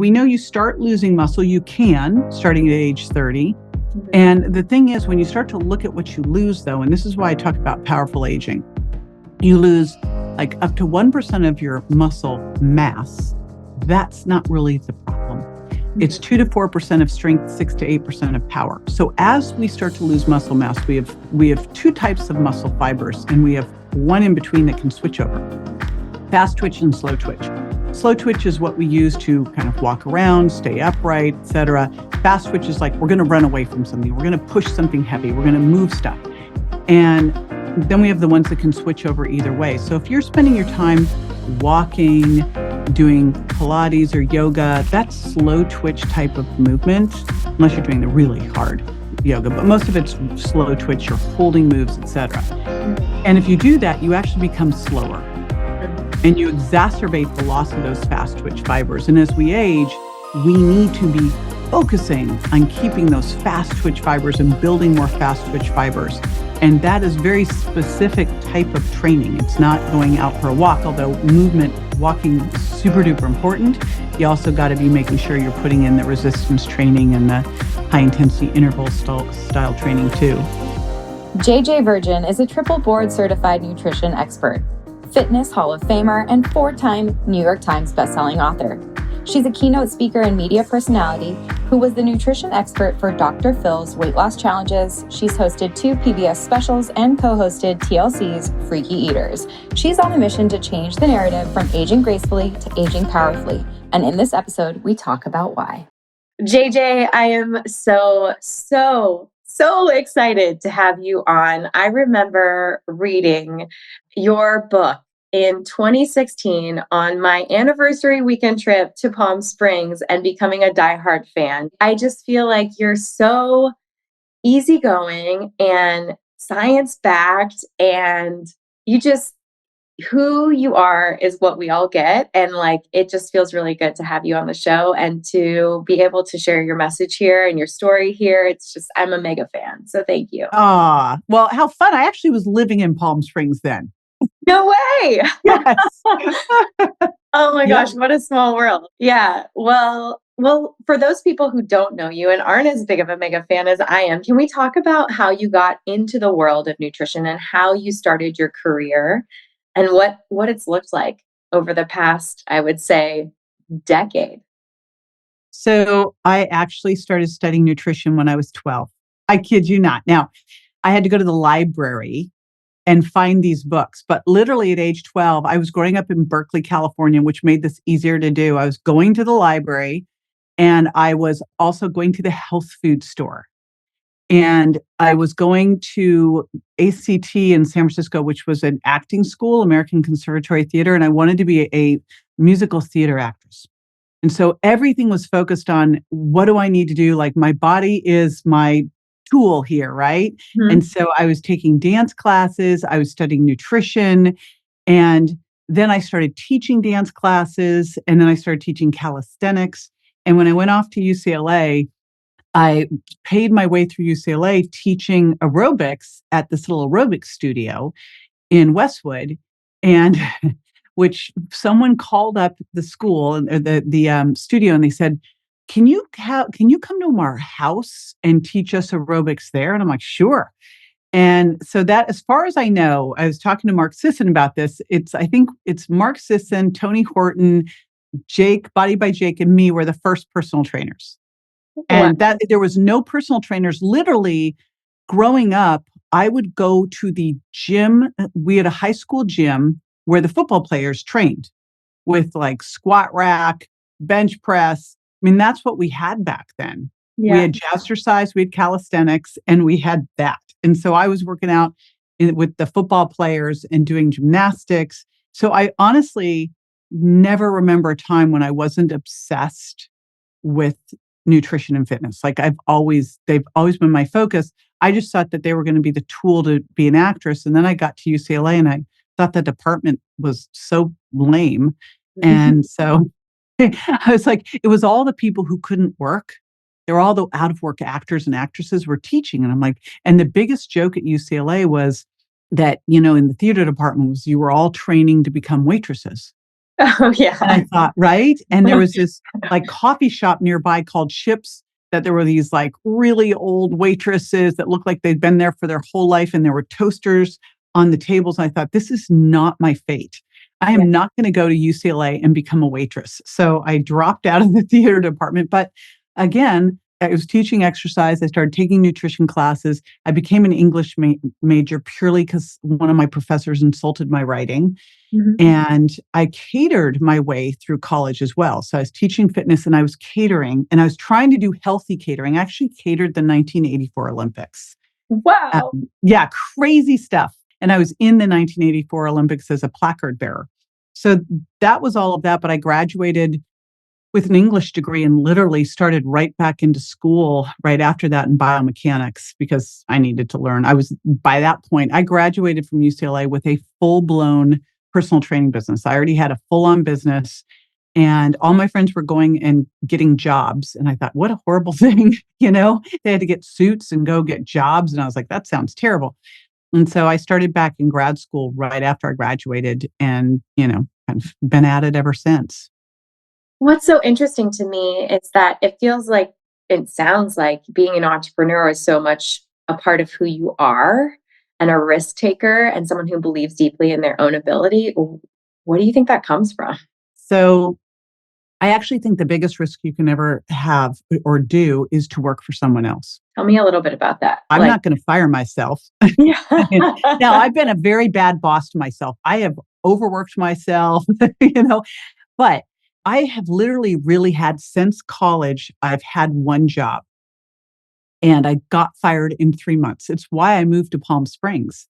we know you start losing muscle. You can, starting at age 30. And the thing is, when you start to look at what you lose, though, and this is why I talk about powerful aging, you lose like up to 1% of your muscle mass. That's not really the problem. It's 2 to 4% of strength, 6 to 8% of power. So as we start to lose muscle mass, we have two types of muscle fibers, and we have one in between that can switch over: fast twitch and slow twitch. Slow twitch is what we use to kind of walk around, stay upright, etc. Fast twitch is like we're going to run away from something. We're going to push something heavy. We're going to move stuff. And then we have the ones that can switch over either way. So if you're spending your time walking, doing Pilates or yoga, that's slow twitch type of movement, unless you're doing the really hard yoga. But most of it's slow twitch. You're holding moves, etc. And if you do that, you actually become slower. And you exacerbate the loss of those fast twitch fibers. And as we age, we need to be focusing on keeping those fast twitch fibers and building more fast twitch fibers. And that is very specific type of training. It's not going out for a walk, although movement, walking is super duper important. You also got to be making sure you're putting in the resistance training and the high intensity interval style training too. JJ Virgin is a triple board certified nutrition expert, Fitness Hall of Famer, and 4-time New York Times bestselling author. She's a keynote speaker and media personality who was the nutrition expert for Dr. Phil's weight loss challenges. She's hosted 2 PBS specials and co-hosted TLC's Freaky Eaters. She's on a mission to change the narrative from aging gracefully to aging powerfully. And in this episode, we talk about why. JJ, I am so excited to have you on. I remember reading your book in 2016 on my anniversary weekend trip to Palm Springs and becoming a diehard fan. I just feel like you're so easygoing and science-backed, and who you are is what we all get. And like, it just feels really good to have you on the show and to be able to share your message here and your story here. It's just, I'm a mega fan. So thank you. Well, how fun. I actually was living in Palm Springs then. No way. Yes. Oh my gosh, what a small world. Yeah. Well, for those people who don't know you and aren't as big of a mega fan as I am, can we talk about how you got into the world of nutrition and how you started your career and what it's looked like over the past, I would say, decade? So I actually started studying nutrition when I was 12. I kid you not. Now, I had to go to the library and find these books. But literally at age 12, I was growing up in Berkeley, California, which made this easier to do. I was going to the library, and I was also going to the health food store. And I was going to ACT in San Francisco, which was an acting school, American Conservatory Theater, and I wanted to be a musical theater actress. And so everything was focused on, what do I need to do? Like, my body is my tool here, right? Mm-hmm. And so I was taking dance classes, I was studying nutrition, and then I started teaching dance classes, and then I started teaching calisthenics. And when I went off to UCLA, I paid my way through UCLA teaching aerobics at this little aerobics studio in Westwood, and which someone called up the school and the studio, and they said, Can you come to our house and teach us aerobics there? And I'm like, sure. And so that, as far as I know, I was talking to Mark Sisson about this. I think it's Mark Sisson, Tony Horton, Jake, Body by Jake, and me were the first personal trainers. And that there was no personal trainers. Literally, growing up, I would go to the gym. We had a high school gym where the football players trained with like squat rack, bench press. I mean, that's what we had back then. Yeah. We had jazzercise, we had calisthenics, and we had that. And so I was working out with the football players and doing gymnastics. So I honestly never remember a time when I wasn't obsessed with nutrition and fitness. Like, they've always been my focus. I just thought that they were going to be the tool to be an actress. And then I got to UCLA and I thought the department was so lame. And so I was like, it was all the people who couldn't work. They were all the out of work actors and actresses were teaching. And I'm like, and the biggest joke at UCLA was that, in the theater department was you were all training to become waitresses. Oh, And I yeah. thought, right? And there was this like coffee shop nearby called Chips that there were these like really old waitresses that looked like they'd been there for their whole life. And there were toasters on the tables. I thought, this is not my fate. I Yeah. am not going to go to UCLA and become a waitress. So I dropped out of the theater department. But again, I was teaching exercise. I started taking nutrition classes. I became an English major purely because one of my professors insulted my writing. Mhm. And I catered my way through college as well. So I was teaching fitness and I was catering and I was trying to do healthy catering. I actually catered the 1984 Olympics. Wow. Yeah, crazy stuff. And I was in the 1984 Olympics as a placard bearer. So that was all of that. But I graduated with an English degree and literally started right back into school right after that in biomechanics because I needed to learn. I was, by that point, I graduated from UCLA with a full blown personal training business. I already had a full on business and all my friends were going and getting jobs. And I thought, what a horrible thing. They had to get suits and go get jobs. And I was like, that sounds terrible. And so I started back in grad school right after I graduated and, kind of been at it ever since. What's so interesting to me is that it sounds like being an entrepreneur is so much a part of who you are and a risk taker and someone who believes deeply in their own ability. Where do you think that comes from? So I actually think the biggest risk you can ever have or do is to work for someone else. Tell me a little bit about that. I'm not going to fire myself. Now, Yeah. I've been a very bad boss to myself. I have overworked myself, but I have literally really had since college, I've had one job and I got fired in 3 months. It's why I moved to Palm Springs.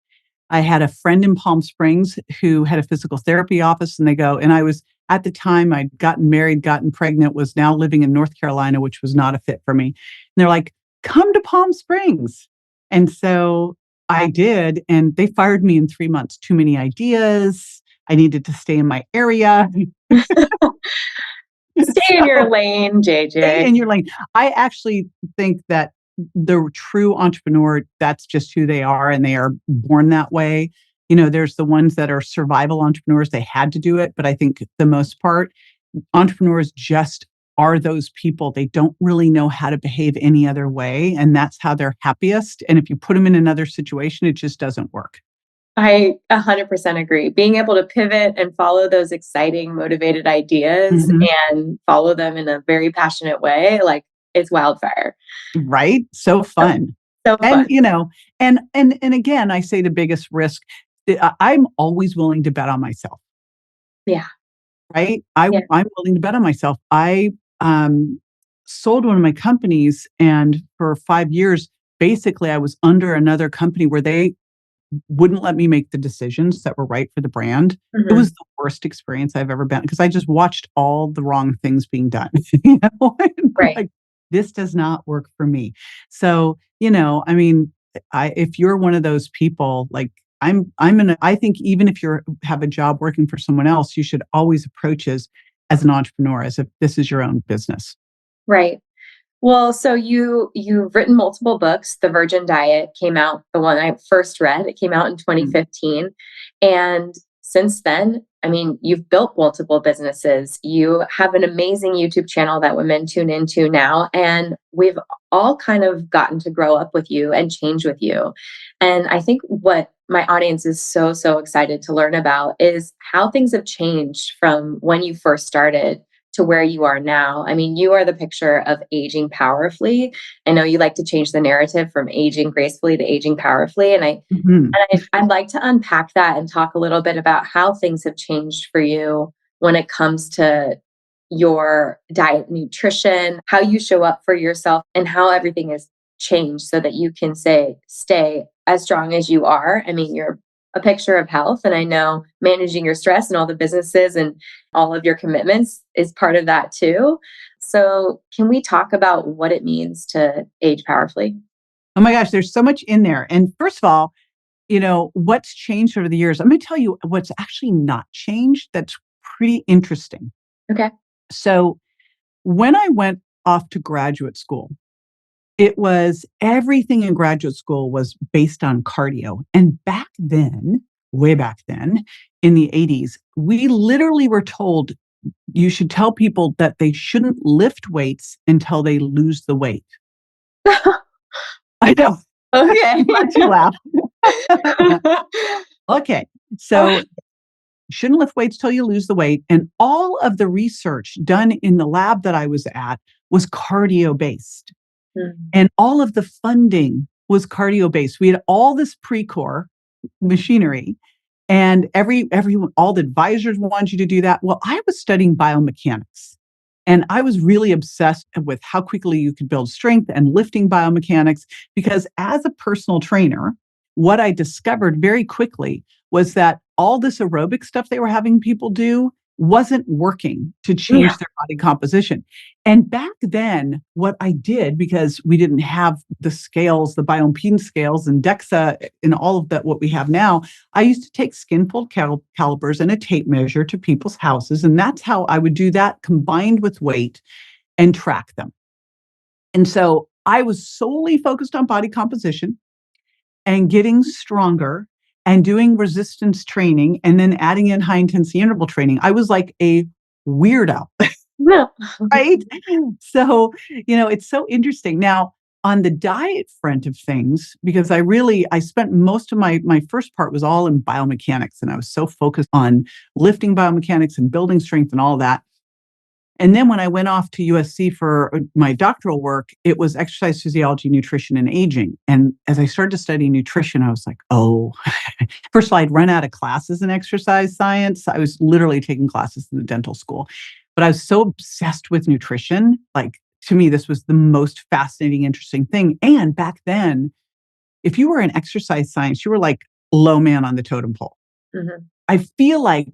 I had a friend in Palm Springs who had a physical therapy office, and I was at the time I'd gotten married, gotten pregnant, was now living in North Carolina, which was not a fit for me. And they're like, come to Palm Springs. And so I did, and they fired me in 3 months. Too many ideas. I needed to stay in my area. Stay in your So lane, stay JJ. in your lane. I actually think that the true entrepreneur, that's just who they are and they are born that way. There's the ones that are survival entrepreneurs. They had to do it. But I think the most part, entrepreneurs just are those people. They don't really know how to behave any other way. And that's how they're happiest. And if you put them in another situation, it just doesn't work. I 100% agree. Being able to pivot and follow those exciting, motivated ideas Mhm. and follow them in a very passionate way, like, it's wildfire. Right? So So fun. so And, fun. and again, I say the biggest risk, I'm always willing to bet on myself, Yeah, right? I'm yeah. willing to bet on myself. I sold one of my companies and for 5 years, basically I was under another company where they wouldn't let me make the decisions that were right for the brand. It was Mhm. the worst experience I've ever been because I just watched all the wrong things being done. And I'm Right. like, this does not work for me. So, I mean, if you're one of those people, like I think even if you have a job working for someone else, you should always approach as an entrepreneur, as if this is your own business. Right. Well, so you've written multiple books. The Virgin Diet came out, the one I first read, it came out in Mm. 2015. And since then, I mean, you've built multiple businesses. You have an amazing YouTube channel that women tune into now. And we've all kind of gotten to grow up with you and change with you. And I think what my audience is so, so excited to learn about is how things have changed from when you first started to where you are now. I mean, you are the picture of aging powerfully. I know you like to change the narrative from aging gracefully to aging powerfully. Mhm. I'd like to unpack that and talk a little bit about how things have changed for you when it comes to your diet, nutrition, how you show up for yourself, and how everything has changed so that you can stay as strong as you are. I mean, you're a picture of health, and I know managing your stress and all the businesses and all of your commitments is part of that too. So, can we talk about what it means to age powerfully? Oh my gosh, there's so much in there. And first of all, what's changed over the years? I'm going to tell you what's actually not changed that's pretty interesting. Okay. So, when I went off to graduate school, it was everything in graduate school was based on cardio. And back then, way back then in the 80s, we literally were told you should tell people that they shouldn't lift weights until they lose the weight. I know. Okay. Glad you laugh. Okay. So shouldn't lift weights till you lose the weight. And all of the research done in the lab that I was at was cardio based. Mm. And all of the funding was cardio based. We had all this pre-core machinery and everyone, all the advisors wanted you to do that. Well, I was studying biomechanics and I was really obsessed with how quickly you could build strength and lifting biomechanics because as a personal trainer, what I discovered very quickly was that all this aerobic stuff they were having people do wasn't working to Yeah. change their body composition. And back then, what I did, because we didn't have the scales, the bioimpedance scales and DEXA and all of that, what we have now, I used to take skin fold calipers and a tape measure to people's houses. And that's how I would do that combined with weight and track them. And so I was solely focused on body composition and getting stronger and doing resistance training and then adding in high intensity interval training. I was like a weirdo, No. right? So, it's so interesting. Now, on the diet front of things, because I spent most of my first part was all in biomechanics and I was so focused on lifting biomechanics and building strength and all that. And then when I went off to USC for my doctoral work, it was exercise physiology, nutrition, and aging. And as I started to study nutrition, I was like, oh, first of all, I'd run out of classes in exercise science. I was literally taking classes in the dental school, but I was so obsessed with nutrition. Like to me, this was the most fascinating, interesting thing. And back then, if you were in exercise science, you were like low man on the totem pole. Mhm. I feel like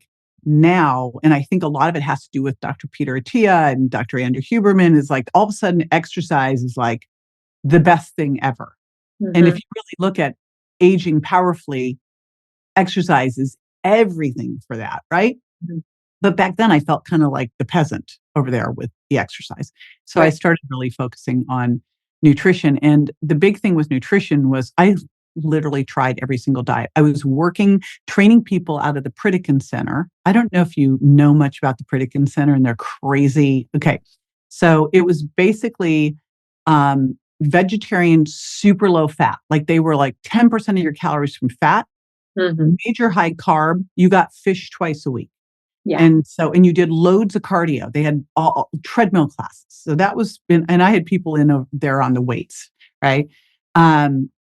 now, and I think a lot of it has to do with Dr. Peter Attia and Dr. Andrew Huberman, is like all of a sudden exercise is like the best thing ever. And if Mhm. you really look at aging powerfully, exercise is everything for that, right? Mhm. But back then I felt kind of like the peasant over there with the exercise. So I Right. started really focusing on nutrition. And the big thing with nutrition was I literally tried every single diet. I was training people out of the Pritikin Center. I don't know if you know much about the Pritikin Center and they're crazy. Okay. So it was basically vegetarian, super low fat. Like they were like 10% of your calories from fat, Mhm. major high carb. You got fish twice a week. Yeah. And you did loads of cardio. They had all treadmill classes. So that was, and I had people there on the weights, right?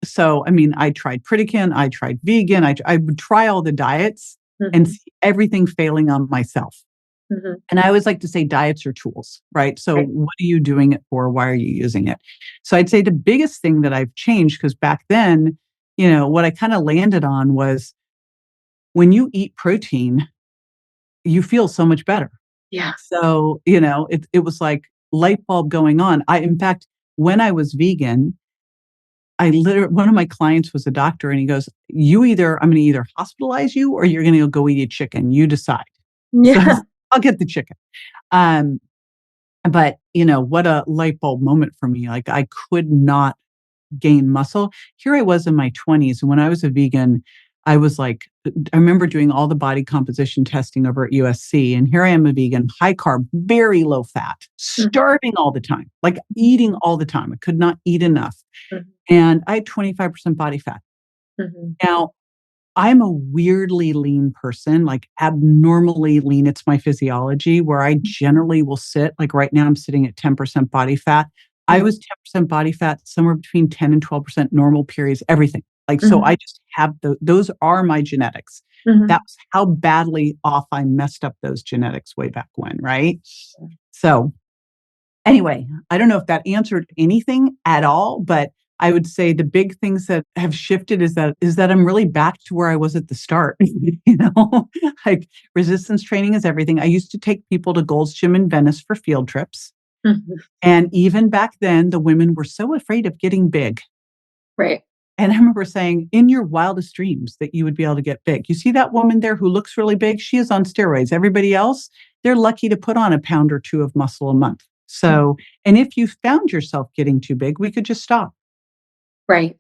So, I mean, I tried Pritikin, I tried vegan, I would try all the diets and Mhm. see everything failing on myself. Mhm. And I always like to say diets are tools, right? So Right. what are you doing it for? Why are you using it? So I'd say the biggest thing that I've changed, because back then, what I kind of landed on was when you eat protein, you feel so much better. Yeah. So, it was like light bulb going on. In fact, when I was vegan, one of my clients was a doctor and he goes, I'm going to either hospitalize you or you're going to go eat a chicken. You decide. So Yeah. I'll get the chicken. Um, but what a light bulb moment for me. Like I could not gain muscle. Here I was in my 20s. And when I was a vegan, I was like, I remember doing all the body composition testing over at USC. And here I am a vegan, high carb, very low fat, Mhm. starving all the time, like eating all the time. I could not eat enough. Mhm. And I had 25% body fat. Mhm. Now, I'm a weirdly lean person, like abnormally lean. It's my physiology where I generally will sit, like right now, I'm sitting at 10% body fat. I Mhm. was 10% body fat, somewhere between 10 and 12% normal periods, everything. Like, so I Mhm. just have those are my genetics. Mhm. That was how badly off I messed up those genetics way back when, right? So anyway, I don't know if that answered anything at all, but I would say the big things that have shifted is that I'm really back to where I was at the start. Like resistance training is everything. I used to take people to Gold's Gym in Venice for field trips. Mhm. And even back then, the women were so afraid of getting big. Right. And I remember saying, in your wildest dreams, that you would be able to get big. You see that woman there who looks really big? She is on steroids. Everybody else, they're lucky to put on a pound or two of muscle a month. Mhm. So, and if you found yourself getting too big, we could just stop. Right.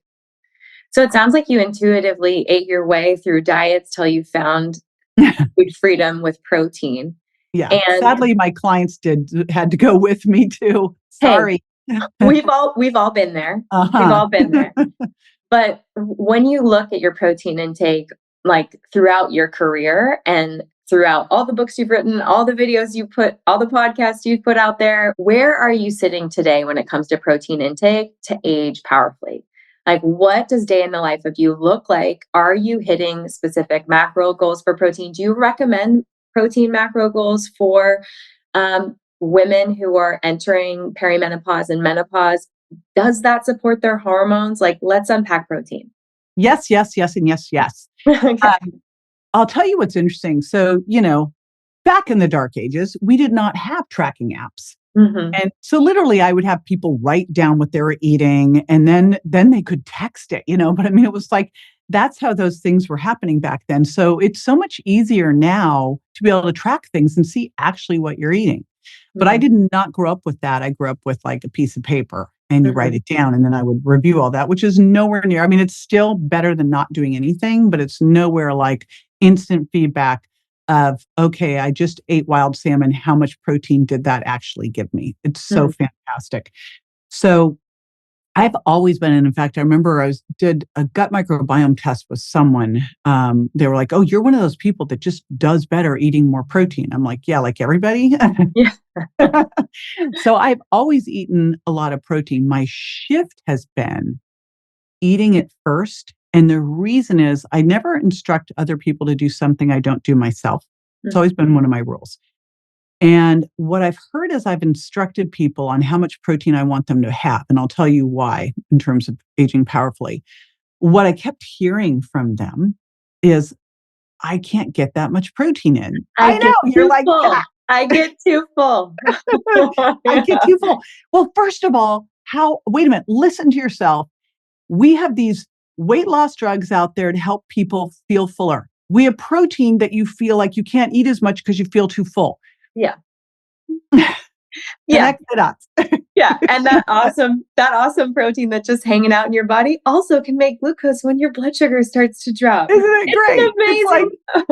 So it sounds like you intuitively ate your way through diets till you found food freedom with protein. Yeah. And Sadly, my clients had to go with me too. hey, Sorry. we've all been there. We've Uh-huh. all been there. But when you look at your protein intake, like throughout your career and throughout all the books you've written, all the videos you put, all the podcasts you've put out there, where are you sitting today when it comes to protein intake to age powerfully? Like, what does day in the life of you look like? Are you hitting specific macro goals for protein? Do you recommend protein macro goals for women who are entering perimenopause and menopause? Does that support their hormones? Like, let's unpack protein. Yes, yes, yes, and yes, yes. Okay. I'll tell you what's interesting. So, back in the dark ages, we did not have tracking apps. Hmm. And so literally I would have people write down what they were eating and then they could text it, but I mean it was like that's how those things were happening back then. So it's so much easier now to be able to track things and see actually what you're eating. But I Hmm. did not grow up with that. I grew up with like a piece of paper and you write Hmm. it down and then I would review all that, which is nowhere near. I mean, it's still better than not doing anything, but it's nowhere like instant feedback of, okay, I just ate wild salmon. How much protein did that actually give me? It's so Hmm. fantastic. So I've always been, and in fact, I remember did a gut microbiome test with someone. They were like, "Oh, you're one of those people that just does better eating more protein." I'm like, "Yeah, like everybody." Yeah. So I've always eaten a lot of protein. My shift has been eating it first. And the reason is I never instruct other people to do something I don't do myself. It's always Mhm. been one of my rules. And what I've heard is I've instructed people on how much protein I want them to have. And I'll tell you why in terms of aging powerfully. What I kept hearing from them is I can't get that much protein in. I I know. get You're too like, full. I get too full. I get too full. Well, first of all, wait a minute, listen to yourself. We have these weight loss drugs out there to help people feel fuller. We have protein that you feel like you can't eat as much because you feel too full. Yeah. Yeah. Connect the dots. Yeah. And that awesome protein that's just hanging out in your body also can make glucose when your blood sugar starts to drop. Isn't it great? It's like,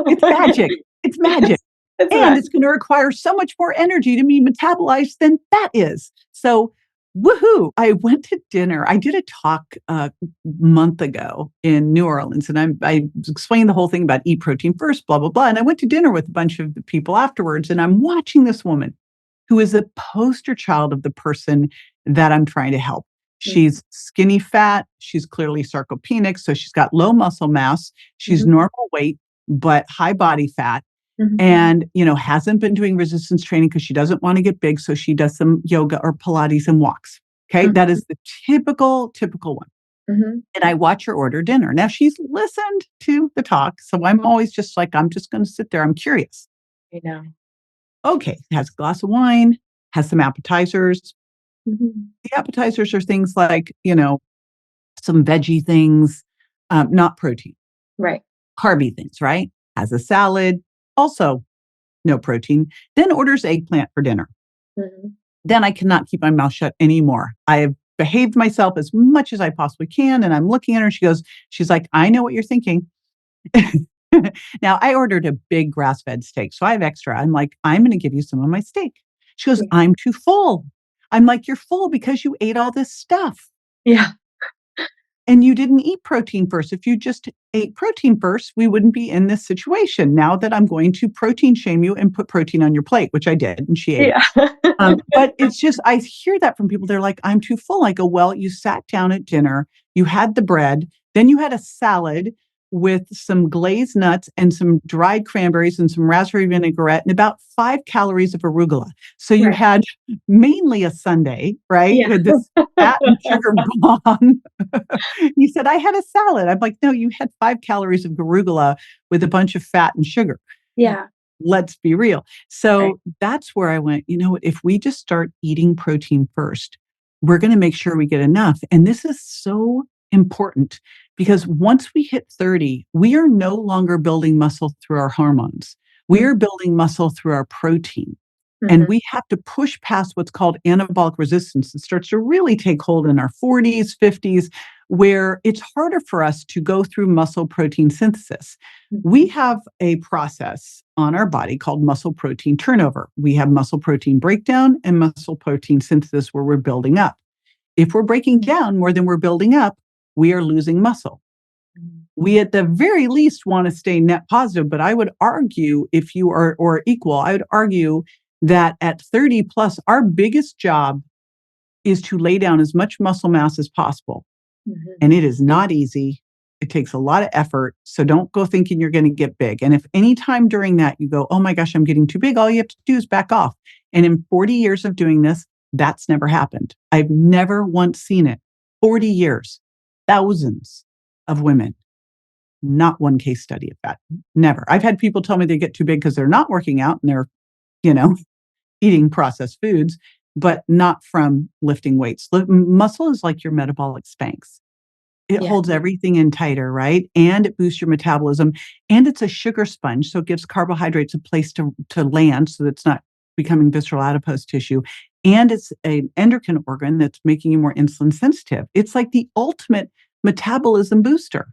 it's It's amazing. magic. It's magic. Yes, it's And magic. it's going to require so much more energy to be metabolized than fat is. So, woohoo. I went to dinner. I did a talk a month ago in New Orleans, and I explained the whole thing about eat protein first, blah, blah, blah. And I went to dinner with a bunch of the people afterwards, and I'm watching this woman who is a poster child of the person that I'm trying to help. Mhm. She's skinny fat. She's clearly sarcopenic. So she's got low muscle mass. She's Mhm. normal weight, but high body fat. Mhm. And, hasn't been doing resistance training because she doesn't want to get big. So she does some yoga or Pilates and walks. Okay. That Mhm. is the typical one. Mhm. And I watch her order dinner. Now she's listened to the talk. So I'm always just like, I'm just going to sit there. I'm curious. I know. Okay. Has a glass of wine, has some appetizers. Mhm. The appetizers are things like, some veggie things, not protein, Right. carby things, right? Has a salad, also no protein, then orders eggplant for dinner. Mhm. Then I cannot keep my mouth shut anymore. I have behaved myself as much as I possibly can. And I'm looking at her. She's like, I know what you're thinking. Now I ordered a big grass fed steak. So I have extra. I'm like, I'm going to give you some of my steak. She goes, Yeah. I'm too full. I'm like, you're full because you ate all this stuff. Yeah. And you didn't eat protein first. If you just ate protein first, we wouldn't be in this situation. Now that I'm going to protein shame you and put protein on your plate, which I did, and she ate it. Yeah. But it's just, I hear that from people. They're like, I'm too full. I go, well, you sat down at dinner, you had the bread, then you had a salad with some glazed nuts and some dried cranberries and some raspberry vinaigrette and about 5 calories of arugula. So you Right. had mainly a sundae, right? Yeah. You had this fat and sugar bomb. You said, I had a salad. I'm like, no, you had 5 calories of arugula with a bunch of fat and sugar. Yeah. Let's be real. Right. So that's where I went, you know what? If we just start eating protein first, we're going to make sure we get enough. And this is so important because once we hit 30, we are no longer building muscle through our hormones. We Mhm. are building muscle through our protein. And Mhm. we have to push past what's called anabolic resistance. It starts to really take hold in our 40s, 50s, where it's harder for us to go through muscle protein synthesis. We have a process on our body called muscle protein turnover. We have muscle protein breakdown and muscle protein synthesis where we're building up. If we're breaking down more than we're building up, we are losing muscle. We at the very least want to stay net positive, but I would argue if you are or equal, I would argue that at 30 plus, our biggest job is to lay down as much muscle mass as possible. And it is not easy. It takes a lot of effort. So don't go thinking you're going to get big. And if any time during that you go, oh my gosh, I'm getting too big, all you have to do is back off. And in 40 years of doing this, that's never happened. I've never once seen it. 40 years, thousands of women. Not one case study of that. Never. I've had people tell me they get too big because they're not working out and they're, eating processed foods, but not from lifting weights. Muscle is like your metabolic Spanx. It holds everything in tighter, right? And it boosts your metabolism. And it's a sugar sponge. So it gives carbohydrates a place to land so that it's not becoming visceral adipose tissue. And it's an endocrine organ that's making you more insulin sensitive. It's like the ultimate metabolism booster.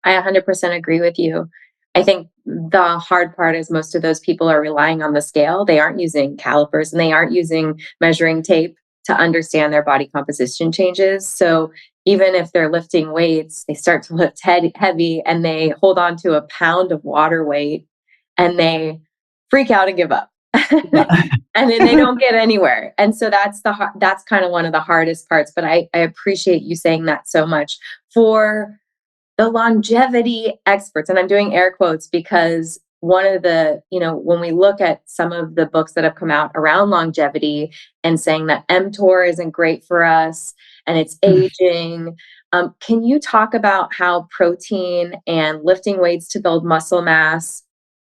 I 100% agree with you. I think the hard part is most of those people are relying on the scale. They aren't using calipers and they aren't using measuring tape to understand their body composition changes. So even if they're lifting weights, they start to lift heavy and they hold on to a pound of water weight and they freak out and give up. And then they don't get anywhere. And so that's kind of one of the hardest parts. But I appreciate you saying that so much. For the longevity experts, and I'm doing air quotes because one of the, when we look at some of the books that have come out around longevity and saying that mTOR isn't great for us and it's aging, can you talk about how protein and lifting weights to build muscle mass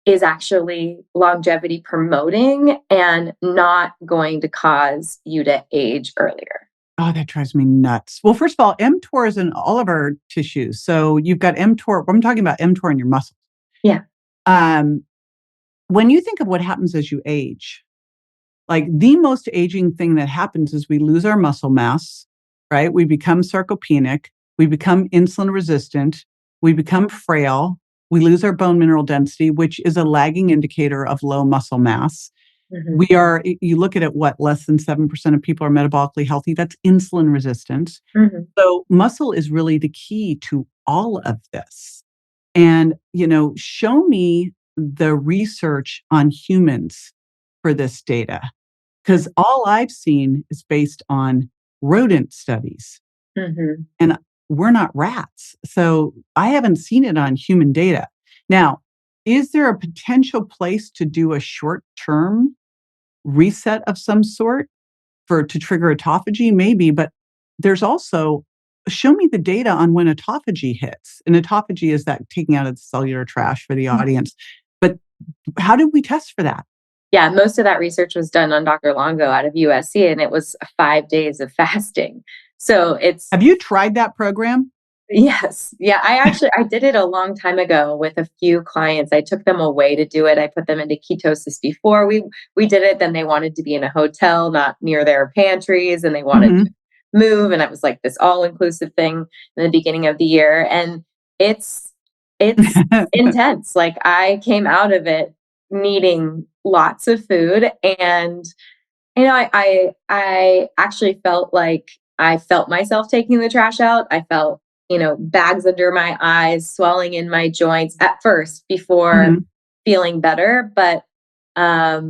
is actually longevity promoting and not going to cause you to age earlier? Oh, that drives me nuts. Well, first of all, mTOR is in all of our tissues. So you've got mTOR. I'm talking about mTOR in your muscles. Yeah. When you think of what happens as you age, like the most aging thing that happens is we lose our muscle mass, right? We become sarcopenic. We become insulin resistant. We become frail. We lose our bone mineral density, which is a lagging indicator of low muscle mass. You look at it, less than 7% of people are metabolically healthy. That's insulin resistance. So muscle is really the key to all of this. And, show me the research on humans for this data, because all I've seen is based on rodent studies. And we're not rats. So I haven't seen it on human data. Now, is there a potential place to do a short-term reset of some sort to trigger autophagy? Maybe, but there's also, show me the data on when autophagy hits. And autophagy is that taking out of the cellular trash for the audience. But how did we test for that? Yeah, most of that research was done on Dr. Longo out of USC, and it was 5 days of fasting. So Have you tried that program? Yes. Yeah. I did it a long time ago with a few clients. I took them away to do it. I put them into ketosis before we did it. Then they wanted to be in a hotel, not near their pantries, and they wanted to move. And it was like this all-inclusive thing in the beginning of the year. And it's intense. Like I came out of it needing lots of food. And, I actually felt like I felt myself taking the trash out. I felt bags under my eyes, swelling in my joints at first before feeling better. But I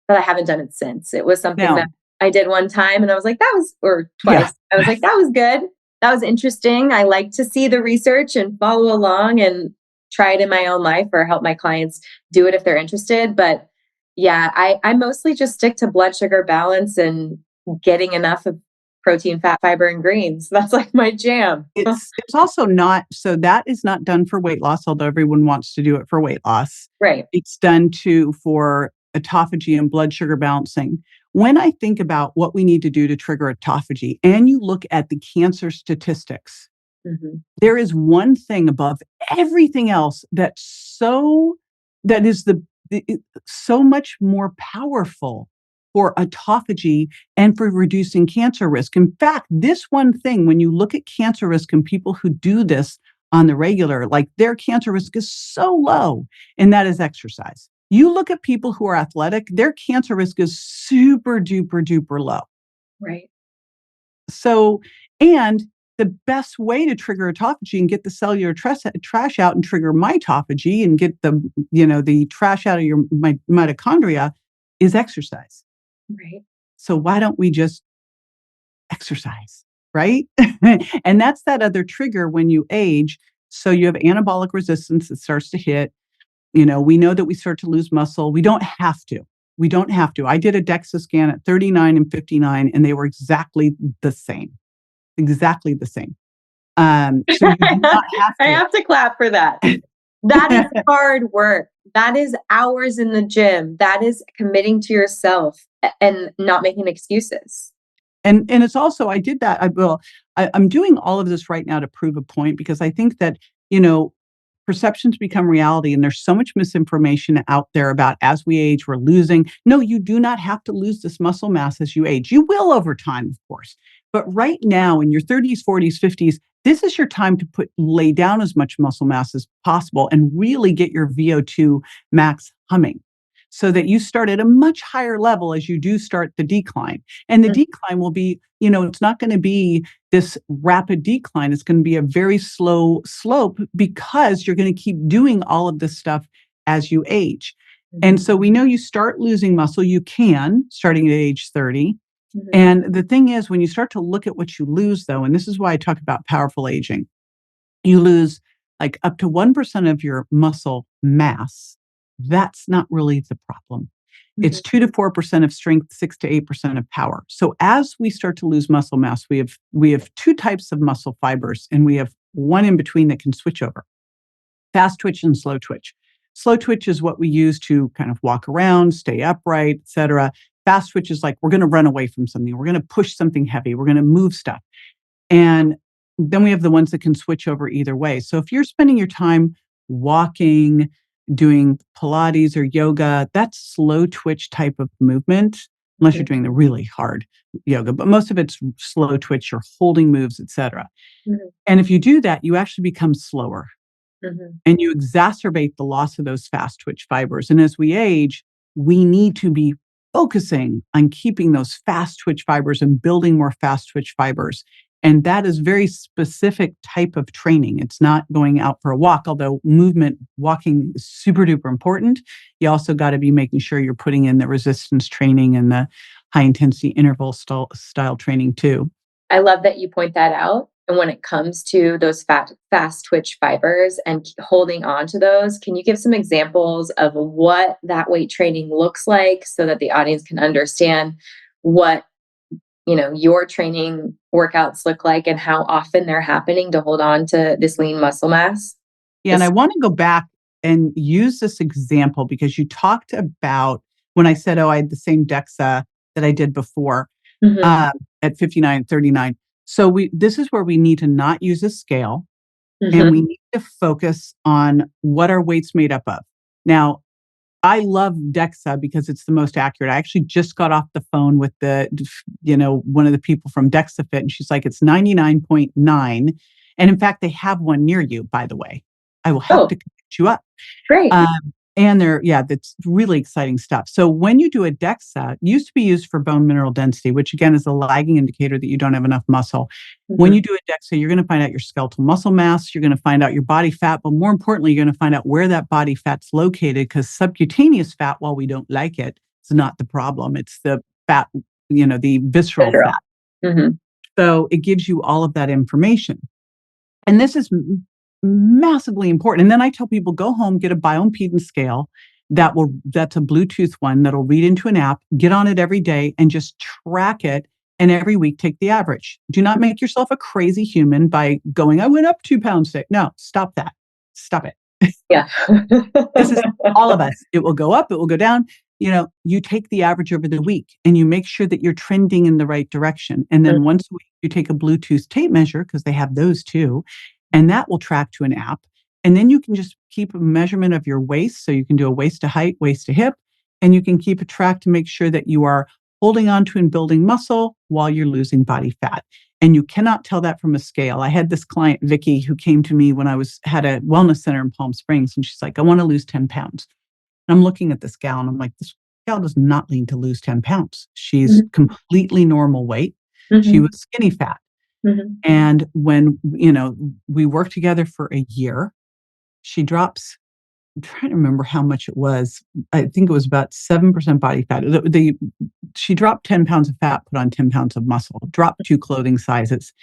haven't done it since. It was something that I did one time and I was like, or twice. I was like, that was good. That was interesting. I like to see the research and follow along and try it in my own life or help my clients do it if they're interested. But yeah, I mostly just stick to blood sugar balance and getting enough of protein, fat, fiber, and greens. That's like my jam. It's also not, so that is not done for weight loss, although everyone wants to do it for weight loss. Right. It's done for autophagy and blood sugar balancing. When I think about what we need to do to trigger autophagy, and you look at the cancer statistics, there is one thing above everything else that is so much more powerful for autophagy and for reducing cancer risk. In fact, this one thing, when you look at cancer risk and people who do this on the regular, like their cancer risk is so low, and that is exercise. You look at people who are athletic, their cancer risk is super duper duper low. Right. So, and the best way to trigger autophagy and get the cellular trash out and trigger mitophagy and get the trash out of your mitochondria is exercise. Right. So why don't we just exercise, right? And that's that other trigger when you age. So you have anabolic resistance that starts to hit. We know that we start to lose muscle. We don't have to. We don't have to. I did a DEXA scan at 39 and 59, and they were exactly the same. Exactly the same. So you do not have I to. have to clap for that. That is hard work. That is hours in the gym. That is committing to yourself and not making excuses. And it's also, I did that. I'm doing all of this right now to prove a point, because I think that, perceptions become reality, and there's so much misinformation out there about as we age, we're losing. No, you do not have to lose this muscle mass as you age. You will over time, of course. But right now in your 30s, 40s, 50s, this is your time to lay down as much muscle mass as possible and really get your VO2 max humming, so that you start at a much higher level as you do start the decline. And the decline will be, it's not going to be this rapid decline. It's going to be a very slow slope, because you're going to keep doing all of this stuff as you age. And so we know you start losing muscle. You can, starting at age 30. And the thing is, when you start to look at what you lose, though, and this is why I talk about powerful aging, you lose like up to 1% of your muscle mass. That's not really the problem. It's 2 to 4% of strength, 6 to 8% of power. So as we start to lose muscle mass, we have two types of muscle fibers, and we have one in between that can switch over: fast twitch and slow twitch. Slow twitch is what we use to kind of walk around, stay upright, etc. Fast twitch is like, we're going to run away from something. We're going to push something heavy. We're going to move stuff. And then we have the ones that can switch over either way. So if you're spending your time walking, doing Pilates or yoga, that's slow twitch type of movement, unless you're doing the really hard yoga. But most of it's slow twitch, you're holding moves, etc. And if you do that, you actually become slower. And you exacerbate the loss of those fast twitch fibers. And as we age, we need to be focusing on keeping those fast twitch fibers and building more fast twitch fibers. And that is very specific type of training. It's not going out for a walk, although walking is super duper important. You also got to be making sure you're putting in the resistance training and the high intensity interval style training too. I love that you point that out. And when it comes to those fast twitch fibers and holding on to those, can you give some examples of what that weight training looks like, so that the audience can understand what your training workouts look like and how often they're happening to hold on to this lean muscle mass? Yeah, and I want to go back and use this example, because you talked about when I said, I had the same DEXA that I did before at 59, 39. So this is where we need to not use a scale, and we need to focus on what our weight's made up of. Now, I love DEXA because it's the most accurate. I actually just got off the phone with one of the people from DEXA Fit, and she's like, it's 99.9. And in fact, they have one near you, by the way. I will have to connect you up. Great. And that's really exciting stuff. So when you do a DEXA, it used to be used for bone mineral density, which again is a lagging indicator that you don't have enough muscle. When you do a DEXA, you're going to find out your skeletal muscle mass, you're going to find out your body fat, but more importantly, you're going to find out where that body fat's located, because subcutaneous fat, while we don't like it, is not the problem. It's the fat, the visceral fat. So it gives you all of that information. And this is massively important. And then I tell people, go home, get a bioimpedance scale that's a Bluetooth one that'll read into an app, get on it every day and just track it. And every week, take the average. Do not make yourself a crazy human by going, I went up 2 pounds today. No, stop that. Stop it. Yeah. This is all of us. It will go up, it will go down. You take the average over the week and you make sure that you're trending in the right direction. And then once a week, you take a Bluetooth tape measure, because they have those too. And that will track to an app. And then you can just keep a measurement of your waist. So you can do a waist to height, waist to hip, and you can keep a track to make sure that you are holding on to and building muscle while you're losing body fat. And you cannot tell that from a scale. I had this client, Vicky, who came to me when I had a wellness center in Palm Springs, and she's like, I want to lose 10 pounds. And I'm looking at this gal and I'm like, this gal does not need to lose 10 pounds. She's completely normal weight. She was skinny fat. And when, we worked together for a year, she drops, I'm trying to remember how much it was. I think it was about 7% body fat. She dropped 10 pounds of fat, put on 10 pounds of muscle, dropped 2 clothing sizes,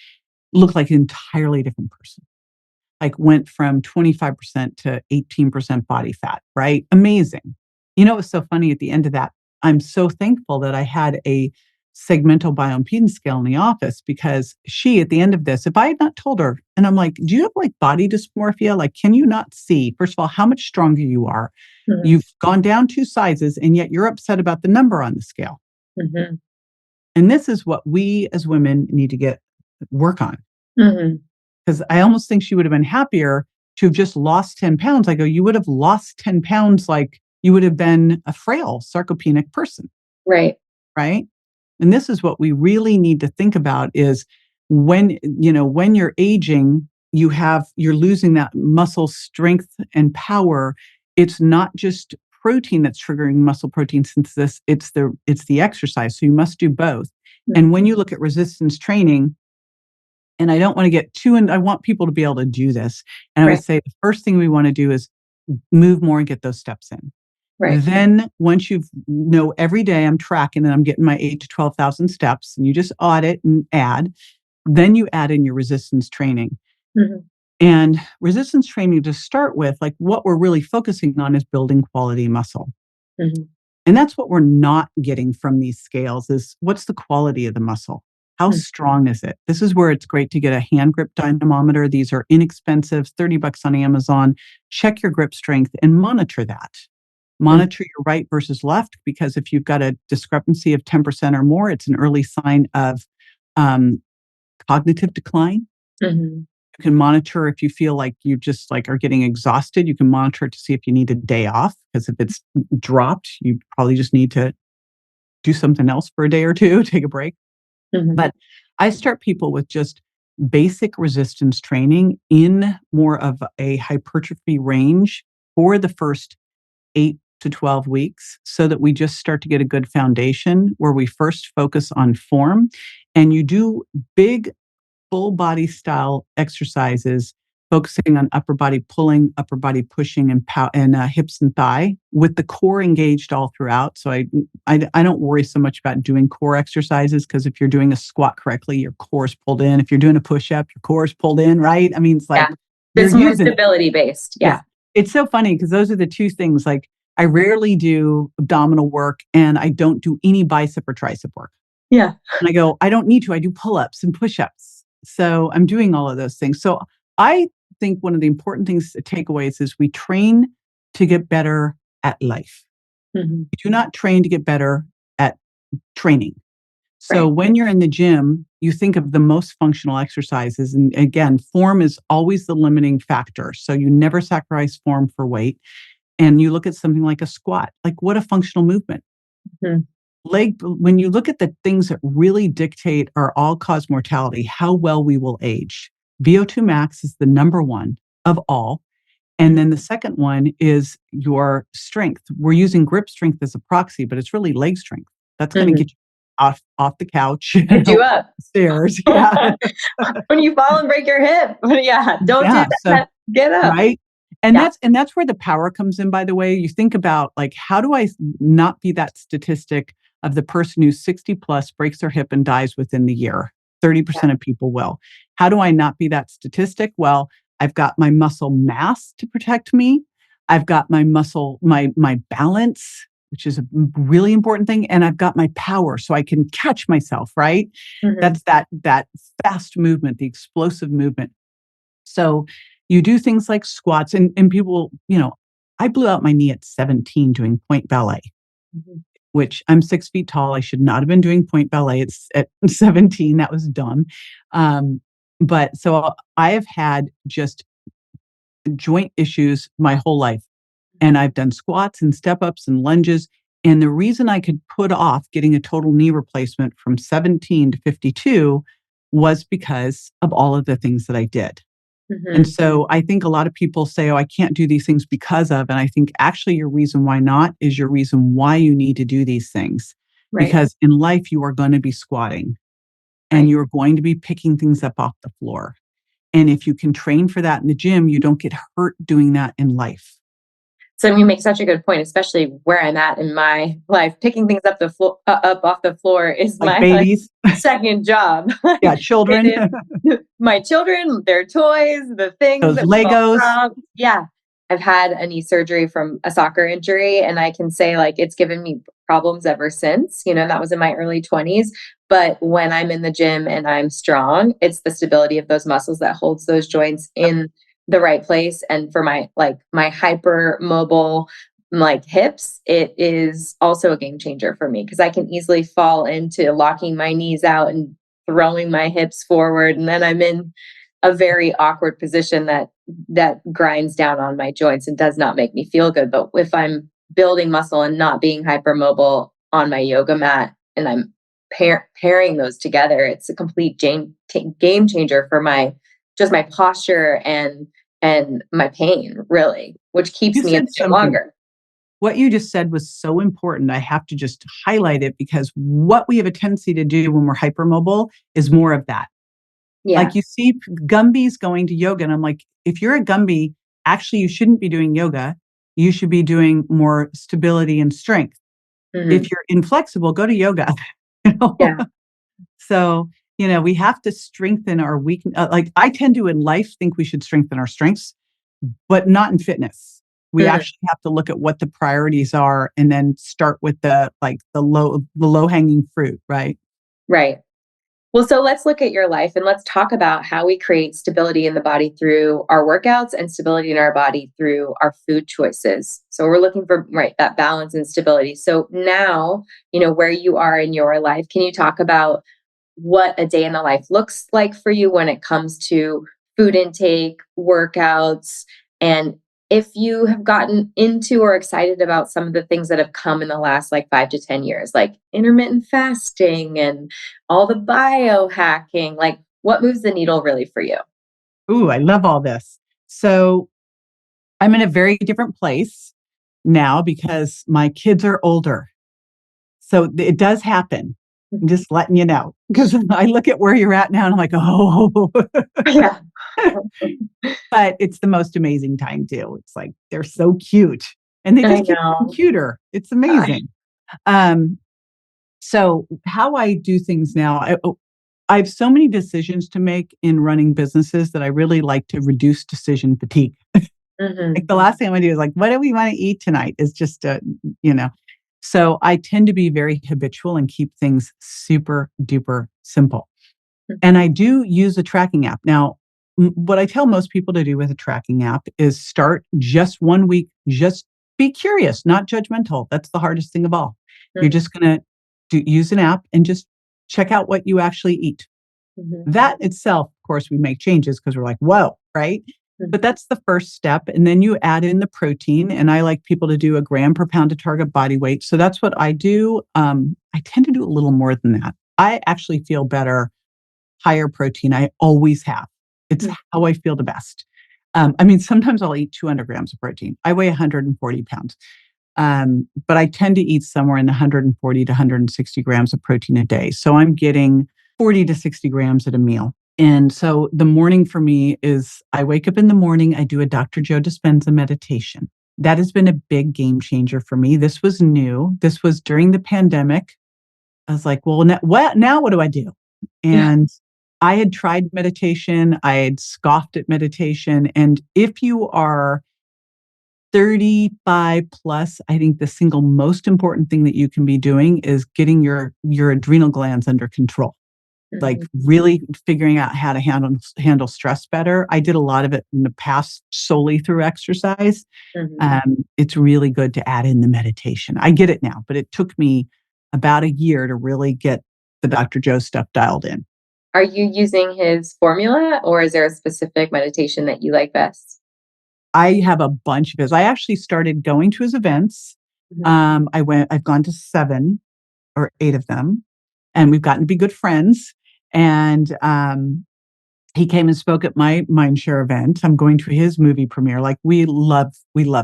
looked like an entirely different person. Like went from 25% to 18% body fat, right? Amazing. It was so funny at the end of that. I'm so thankful that I had a segmental bioimpedance scale in the office, because she, at the end of this, if I had not told her, and I'm like, do you have like body dysmorphia? Like, can you not see, first of all, how much stronger you are? You've gone down 2 sizes and yet you're upset about the number on the scale. And this is what we as women need to work on. Because I almost think she would have been happier to have just lost 10 pounds. I go, you would have lost 10 pounds like you would have been a frail sarcopenic person. Right. Right. And this is what we really need to think about is when you're aging, you're losing that muscle strength and power. It's not just protein that's triggering muscle protein synthesis. It's the exercise. So you must do both. And when you look at resistance training, and I don't want to get I want people to be able to do this. And I would say the first thing we want to do is move more and get those steps in. Right. Then once every day I'm tracking and I'm getting my 8 to 12,000 steps, and you just audit and add, then you add in your resistance training. And resistance training, to start with, like what we're really focusing on is building quality muscle. And that's what we're not getting from these scales is what's the quality of the muscle? How strong is it? This is where it's great to get a hand grip dynamometer. These are inexpensive, $30 on Amazon. Check your grip strength and monitor that. Monitor your right versus left, because if you've got a discrepancy of 10% or more, it's an early sign of cognitive decline. You can monitor if you feel like you just like are getting exhausted. You can monitor it to see if you need a day off, because if it's dropped, you probably just need to do something else for a day or two, take a break. But I start people with just basic resistance training in more of a hypertrophy range for the first 8 to 12 weeks, so that we just start to get a good foundation where we first focus on form. And you do big full body style exercises, focusing on upper body pulling, upper body pushing, and hips and thigh, with the core engaged all throughout. So I don't worry so much about doing core exercises, because if you're doing a squat correctly, your core is pulled in. If you're doing a push up, your core is pulled in, right? I mean, it's like it's more stability based. Yeah. It's so funny because those are the two things. Like I rarely do abdominal work, and I don't do any bicep or tricep work. Yeah. And I go, I don't need to. I do pull-ups and push-ups. So I'm doing all of those things. So I think one of the important things to take away is we train to get better at life. We do not train to get better at training. So when you're in the gym, you think of the most functional exercises. And again, form is always the limiting factor. So you never sacrifice form for weight. And you look at something like a squat, like what a functional movement. When you look at the things that really dictate our all-cause mortality, how well we will age, VO2 max is the number one of all. And then the second one is your strength. We're using grip strength as a proxy, but it's really leg strength. That's going to get you off the couch. Get you up. Stairs. Yeah. When you fall and break your hip. Don't do that. So, get up. Right. And that's where the power comes in, by the way. You think about like, how do I not be that statistic of the person who's 60 plus, breaks their hip and dies within the year? 30% of people will. How do I not be that statistic? Well, I've got my muscle mass to protect me. I've got my muscle, my balance, which is a really important thing. And I've got my power so I can catch myself, right? That's that fast movement, the explosive movement. So you do things like squats and people, I blew out my knee at 17 doing point ballet, which I'm 6 feet tall. I should not have been doing point ballet at 17. That was dumb. But so I have had just joint issues my whole life. And I've done squats and step ups and lunges. And the reason I could put off getting a total knee replacement from 17 to 52 was because of all of the things that I did. And Mhm. so I think a lot of people say, oh, I can't do these things because of. And I think actually your reason why not is your reason why you need to do these things. Right. Because in life, you are going to be squatting and Right. you're going to be picking things up off the floor. And if you can train for that in the gym, you don't get hurt doing that in life. So you make such a good point, especially where I'm at in my life. Picking things up the floor, up off the floor is Like my like babies, second job. yeah, Like, children, it is my children, their toys, the things those that we all Legos, drop. Yeah, I've had a knee surgery from a soccer injury, and I can say like it's given me problems ever since. That was in my early 20s. But when I'm in the gym and I'm strong, it's the stability of those muscles that holds those joints in the right place. And for my hyper mobile like hips, it is also a game changer for me because I can easily fall into locking my knees out and throwing my hips forward, and then I'm in a very awkward position that grinds down on my joints and does not make me feel good. But if I'm building muscle and not being hypermobile on my yoga mat, and I'm pairing those together, it's a complete game changer for my posture and my pain, really, which keeps you me in said the gym something. longer. What you just said was so important. I have to just highlight it because what we have a tendency to do when we're hypermobile is more of that. Yeah. Like you see Gumbies going to yoga, and I'm like, if you're a Gumby, actually you shouldn't be doing yoga. You should be doing more stability and strength. If Hmm. you're inflexible, go to yoga. You know? Yeah. So, we have to strengthen our weak. Like I tend to in life think we should strengthen our strengths, but not in fitness. We Mhm. actually have to look at what the priorities are and then start with the low hanging fruit, right? Right. Well, so let's look at your life and let's talk about how we create stability in the body through our workouts and stability in our body through our food choices. So we're looking for, right, that balance and stability. So now, where you are in your life, can you talk about what a day in the life looks like for you when it comes to food intake, workouts, and if you have gotten into or excited about some of the things that have come in the last like 5 to 10 years, like intermittent fasting and all the biohacking, like what moves the needle really for you? Ooh, I love all this. So I'm in a very different place now because my kids are older. So it does happen. I'm Mhm. just letting you know because I look at where you're at now and I'm like, oh, Yeah. but it's the most amazing time too. It's like they're so cute and they I just keep getting know. cuter. It's Gosh. amazing. Um, so how I do things now, I have so many decisions to make in running businesses that I really like to reduce decision fatigue. Like Hmm. the last thing I'm gonna do is like, what do we want to eat tonight? Is just you know. So I tend to be very habitual and keep things super duper simple. And I do use a tracking app. Now, what I tell most people to do with a tracking app is start just 1 week, just be curious, not judgmental. That's the hardest thing of all. You're Hmm. just going to use an app and just check out what you actually eat. Hmm. That itself, of course, we make changes because we're like, whoa, right? But that's the first step. And then you add in the protein. And I like people to do a gram per pound to target body weight. So that's what I do. I tend to do a little more than that. I actually feel better higher protein. I always have. It's Hmm. how I feel the best. I mean, sometimes I'll eat 200 grams of protein. I weigh 140 pounds. But I tend to eat somewhere in the 140 to 160 grams of protein a day. So I'm getting 40 to 60 grams at a meal. And so the morning for me is I wake up in the morning, I do a Dr. Joe Dispenza meditation. That has been a big game changer for me. This was new. This was during the pandemic. I was like, well, now what do I do? Yeah. And I had tried meditation. I had scoffed at meditation. And if you are 35 plus, I think the single most important thing that you can be doing is getting your adrenal glands under control. Like Mhm. really figuring out how to handle stress better. I did a lot of it in the past solely through exercise. Mhm. It's really good to add in the meditation. I get it now, but it took me about a year to really get the Dr. Joe stuff dialed in. Are you using his formula or is there a specific meditation that you like best? I have a bunch of his. I actually started going to his events Mhm. I've gone to 7 or 8 of them, and we've gotten to be good friends. And he came and spoke at my Mindshare event. I'm going to his movie premiere. Like we love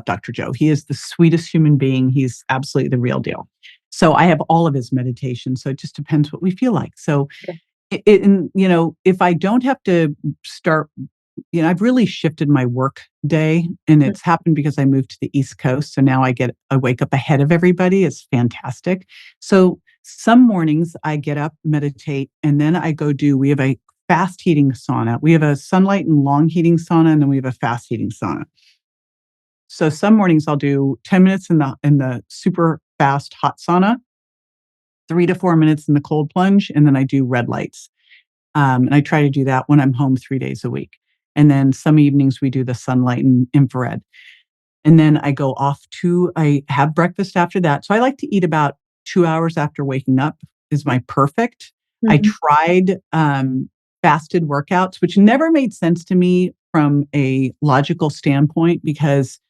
Dr. Joe. He is the sweetest human being. He's absolutely the real deal. So I have all of his meditations. So it just depends what we feel like. So Yeah. and if I don't have to start, I've really shifted my work day, and Mhm. it's happened because I moved to the East Coast. So now I wake up ahead of everybody. It's fantastic. So some mornings I get up, meditate, and then we have a fast heating sauna. We have a sunlight and long heating sauna, and then we have a fast heating sauna. So some mornings I'll do 10 minutes in the super fast hot sauna, 3 to 4 minutes in the cold plunge, and then I do red lights. And I try to do that when I'm home 3 days a week. And then some evenings we do the sunlight and infrared. And then I have breakfast after that. So I like to eat about 2 hours after waking up is my perfect. I Mhm. tried fasted workouts, which never made sense to me from a logical standpoint, because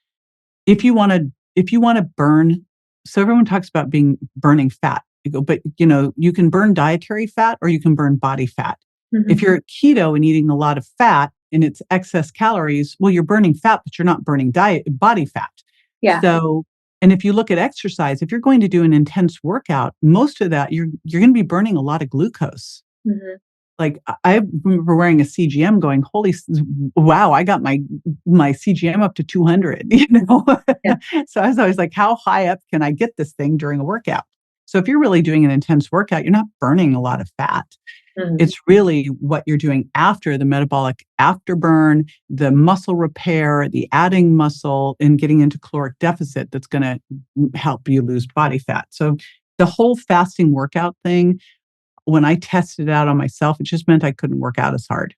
if you want to if you want to burn, so everyone talks about burning fat. You go, but you can burn dietary fat or you can burn body fat. If Mhm. you're keto and eating a lot of fat and it's excess calories, well, you're burning fat, but you're not burning body fat. Yeah. So, and if you look at exercise, if you're going to do an intense workout, most of that you're going to be burning a lot of glucose. Mhm. Like, I remember wearing a CGM going, wow, I got my CGM up to 200, Yeah. So I was always like, how high up can I get this thing during a workout? So if you're really doing an intense workout, you're not burning a lot of fat. Mhm. It's really what you're doing after the metabolic afterburn, the muscle repair, the adding muscle, and getting into caloric deficit that's going to help you lose body fat. So the whole fasting workout thing, when I tested it out on myself, it just meant I couldn't work out as hard.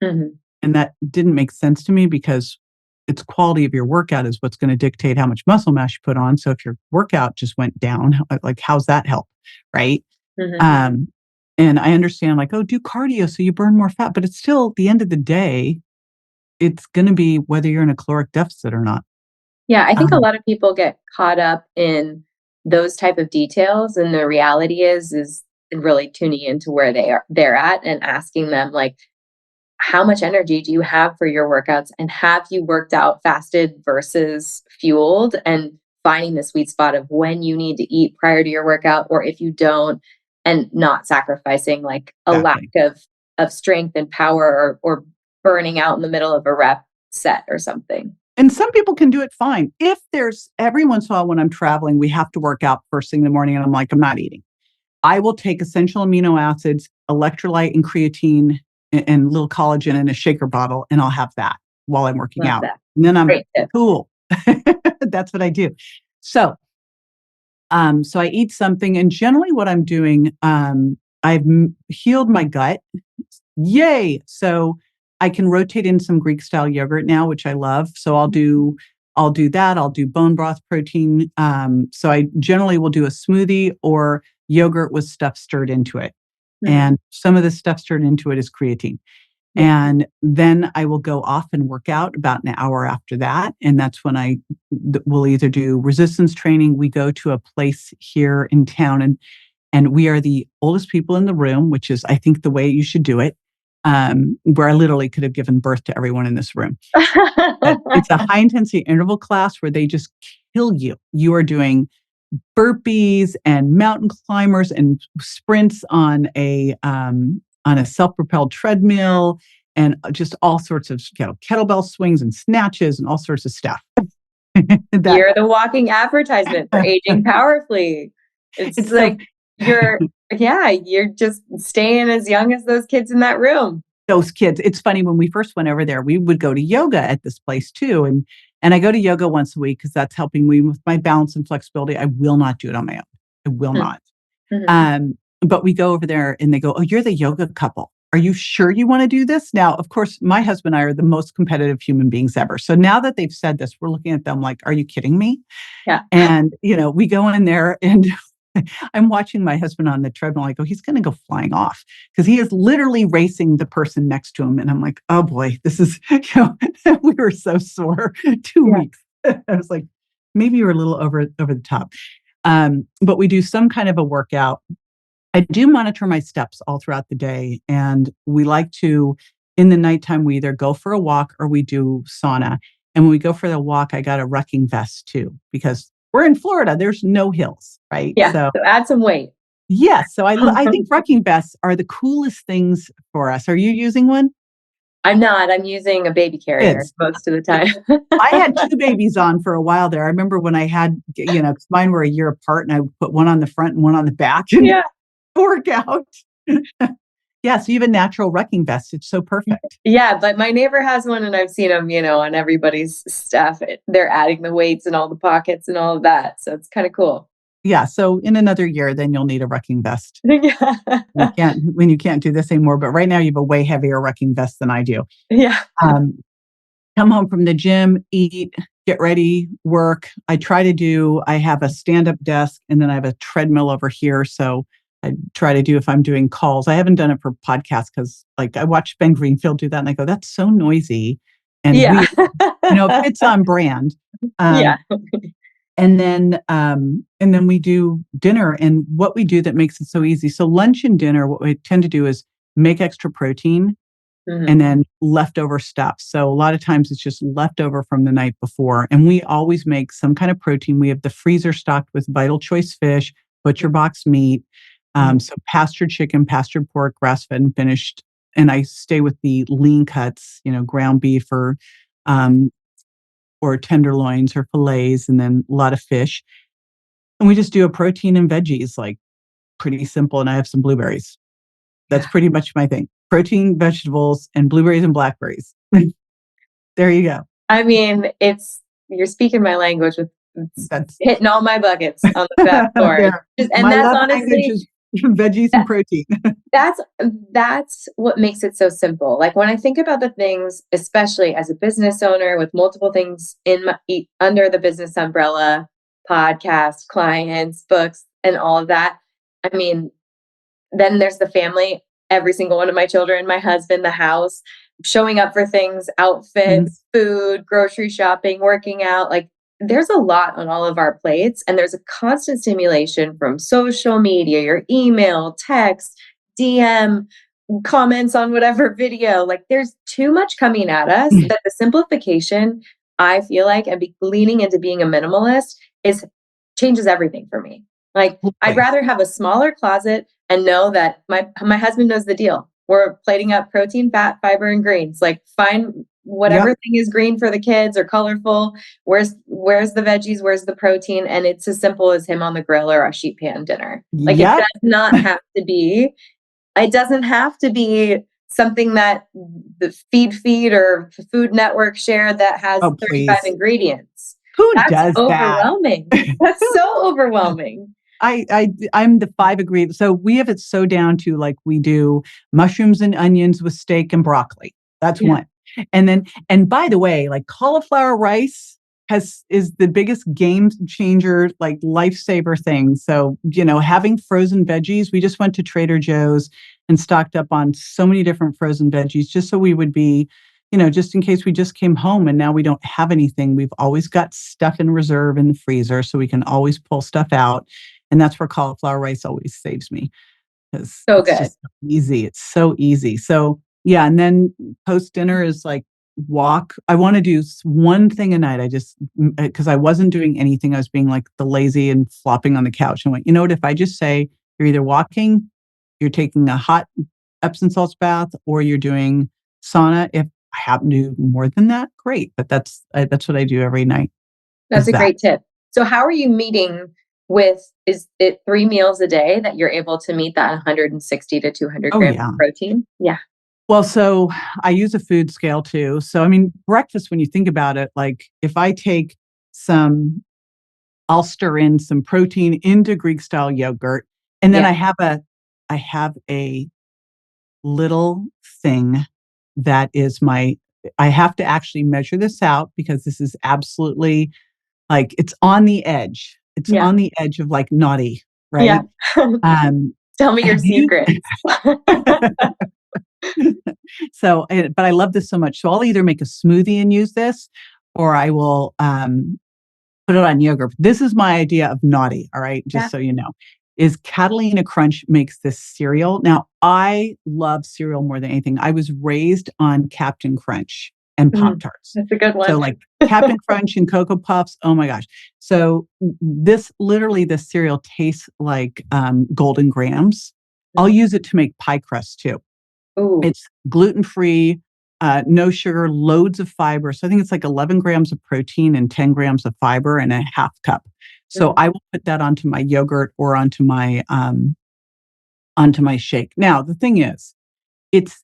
Mhm. And that didn't make sense to me, because it's quality of your workout is what's going to dictate how much muscle mass you put on. So if your workout just went down, like, how's that help? Right. Mhm. Um, and I understand, like, oh, do cardio so you burn more fat, but it's still, at the end of the day, it's going to be whether you're in a caloric deficit or not. Yeah, I think a Um, lot of people get caught up in those type of details, and the reality is really tuning into where they're at and asking them, like, how much energy do you have for your workouts, and have you worked out fasted versus fueled, and finding the sweet spot of when you need to eat prior to your workout, or if you don't, and not sacrificing like a lack exactly. of strength and power, or burning out in the middle of a rep set or something. And some people can do it fine. If there's every once in a while when I'm traveling, we have to work out first thing in the morning, and I'm like, I'm not eating. I will take essential amino acids, electrolyte and creatine, and little collagen in a shaker bottle, and I'll have that while I'm working Love out. that. And then I'm Great tip. cool. That's what I do. So, so I eat something, and generally what I'm doing, healed my gut. Yay! So I can rotate in some Greek style yogurt now, which I love. So I'll do that. I'll do bone broth protein. So I generally will do a smoothie or yogurt with stuff stirred into it. Mhm. And some of the stuff stirred into it is creatine. Yeah. And then I will go off and work out about an hour after that. And that's when will either do resistance training. We go to a place here in town, and we are the oldest people in the room, which is, I think, the way you should do it. Where I literally could have given birth to everyone in this room. But it's a high intensity interval class where they just kill you. You are doing burpees and mountain climbers and sprints on a self-propelled treadmill, and just all sorts of, kettlebell swings and snatches and all sorts of stuff. that You're the walking advertisement for aging powerfully. It's it's so like you're just staying as young as those kids in that room. those kids. It's funny, when we first went over there, we would go to yoga at this place too. And I go to yoga once a week because that's helping me with my balance and flexibility. I will not do it on my own. I will Mm, not. mhm. Um, but we go over there and they go, "Oh, you're the yoga couple. Are you sure you want to do this?" Now, of course, my husband and I are the most competitive human beings ever. So now that they've said this, we're looking at them like, "Are you kidding me?" Yeah. And, we go in there, and I'm watching my husband on the treadmill. I go, he's going to go flying off, because he is literally racing the person next to him. And I'm like, oh boy, this is, we were so sore 2 Yeah. weeks. I was like, maybe you're a little over the top. But we do some kind of a workout. I do monitor my steps all throughout the day. And we like to, in the nighttime, we either go for a walk or we do sauna. And when we go for the walk, I got a wrecking vest too, because we're in Florida. There's no hills, right? Yeah. So So add some weight. yes. So I think wrecking vests are the coolest things for us. Are you using one? I'm not. I'm using a baby carrier Kids. most of the time. I had two babies on for a while there. I remember when I had, 'cause mine were a year apart and I would put one on the front and one on the back and Yeah. work out. Yeah, so you have a natural wrecking vest. It's so perfect. Yeah, but my neighbor has one and I've seen them, on everybody's stuff. They're adding the weights and all the pockets and all of that. So it's kind of cool. Yeah, so in another year, then you'll need a wrecking vest. You Yeah. can't when you can't do this anymore, but right now you have a way heavier wrecking vest than I do. Yeah. Um, Come home from the gym, eat, get ready, work. I have a stand-up desk and then I have a treadmill over here. So I try to do if I'm doing calls. I haven't done it for podcasts because like I watch Ben Greenfield do that and I go, that's so noisy and Yeah. weird. It fits on brand. Yeah. Um, and then we do dinner and what we do that makes it so easy. So lunch and dinner, what we tend to do is make extra protein and Mhm. then leftover stuff. So a lot of times it's just leftover from the night before. And we always make some kind of protein. We have the freezer stocked with Vital Choice fish, butcher box meat, Mhm. so pastured chicken, pastured pork, grass fed and finished. And I stay with the lean cuts, ground beef um, or tenderloins or fillets, and then a lot of fish. And we just do a protein and veggies, like pretty simple. And I have some blueberries. That's Yeah. pretty much my thing. Protein, vegetables, and blueberries and blackberries. There you go. I mean, you're speaking my language with it's That's hitting all my buckets on the fast forward. there. And My that's love language honestly is veggies and protein. That's that's what makes it so simple. Like when I think about the things, especially as a business owner with multiple things under the business umbrella, podcast, clients, books, and all of that. I mean, then there's the family, every single one of my children, my husband, the house, showing up for things, Mhm. outfits, food, grocery shopping, working out. Like there's a lot on all of our plates, and there's a constant stimulation from social media, your email, text, DM, comments on whatever video. Like there's too much coming at us that the simplification, I feel like, and leaning into being a minimalist is changes everything for me. Like I'd Totally. rather have a smaller closet and know that my husband knows the deal. We're plating up protein, fat, fiber, and greens. Like find whatever Yep. thing is green for the kids or colorful. Where's the veggies? Where's the protein? And it's as simple as him on the grill or a sheet pan dinner. Like it Yep. does not have to be. It doesn't have to be something that the feed or Food Network shared that has Oh, 35 please. ingredients. Who That's does that? overwhelming. That's so overwhelming. I'm the 5 agree. So we have it so down to like we do mushrooms and onions with steak and broccoli. That's Yeah. one. And by the way, like cauliflower rice is the biggest game changer, like lifesaver thing. So, having frozen veggies, we just went to Trader Joe's and stocked up on so many different frozen veggies just so we would be, just in case we just came home and now we don't have anything, we've always got stuff in reserve in the freezer so we can always pull stuff out. And that's where cauliflower rice always saves me because So it's good. just so easy. It's so easy. So yeah, and then post dinner is like walk. I want to do one thing a night. I just because I wasn't doing anything. I was being like the lazy and flopping on the couch. And went, you know what? If I just say you're either walking, you're taking a hot Epsom salts bath, or you're doing sauna. If I happen to do more than that, great. But that's what I do every night. That's Is a that? great tip. So how are you meeting is it 3 meals a day that you're able to meet that 160 to 200 Oh grams yeah. of protein? Yeah. Well, so I use a food scale too. So, I mean, breakfast, when you think about it, like if I take I'll stir in some protein into Greek style yogurt. And then Yeah. I have a little thing that is I have to actually measure this out because this is absolutely like, it's on the edge. It's Yeah. on the edge of like naughty, Yeah. right? Um, Tell me your heavy. secrets. But I love this so much. So I'll either make a smoothie and use this, or I will Put it on yogurt. This is my idea of naughty, all right? Just Yeah. so you know, is Catalina Crunch makes this cereal. Now, I love cereal more than anything. I was raised on Captain Crunch and Mhm. Pop-Tarts. That's a good So one. like Captain Crunch and Cocoa Puffs, oh my gosh. So this cereal tastes like Golden Grams. I'll Mhm. use it to make pie crust too. Ooh. It's gluten-free, no sugar, loads of fiber. So I think it's like 11 grams of protein and 10 grams of fiber and a half cup. So Mhm. I will put that onto my yogurt or onto my shake. Now, the thing is, it's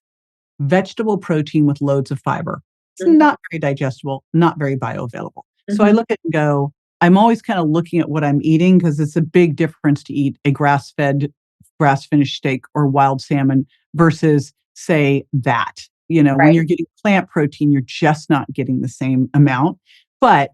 vegetable protein with loads of fiber. It's Mhm. not very digestible, not very bioavailable. So I Mhm. look at it and go, I'm always kind of looking at what I'm eating because it's a big difference to eat a grass-fed, grass-finished steak or wild salmon versus, say, that. When Right. you're getting plant protein, you're just not getting the same amount. But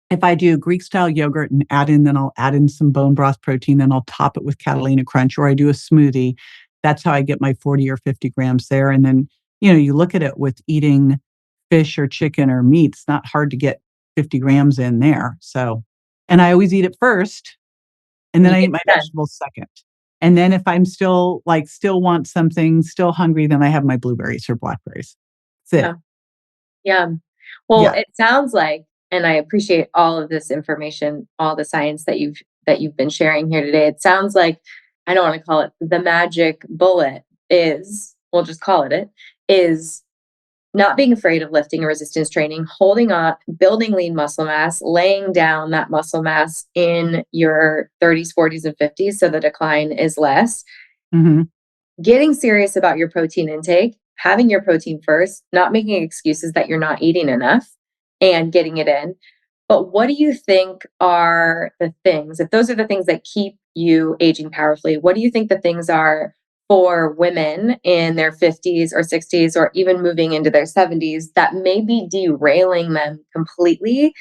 if I do Greek style yogurt and then I'll add in some bone broth protein, then I'll top it with Catalina Crunch, or I do a smoothie. That's how I get my 40 or 50 grams there. And then, you look at it with eating fish or chicken or meat, it's not hard to get 50 grams in there. So, and I always eat it first, and then You I eat get my it done. vegetables second. And then if I'm still want something, still hungry, then I have my blueberries or blackberries. That's it. Yeah. Yeah. Well, Yeah. it sounds like, and I appreciate all of this information, all the science that you've been sharing here today. It sounds like, I don't want to call it the magic bullet, is, we'll just call it, is not being afraid of lifting and resistance training, holding on, building lean muscle mass, laying down that muscle mass in your 30s, 40s, and 50s so the decline is less, Hmm. getting serious about your protein intake, having your protein first, not making excuses that you're not eating enough, and getting it in. But what do you think are the things, if those are the things that keep you aging powerfully, what do you think the things are for women in their 50s or 60s or even moving into their 70s that may be derailing them completely,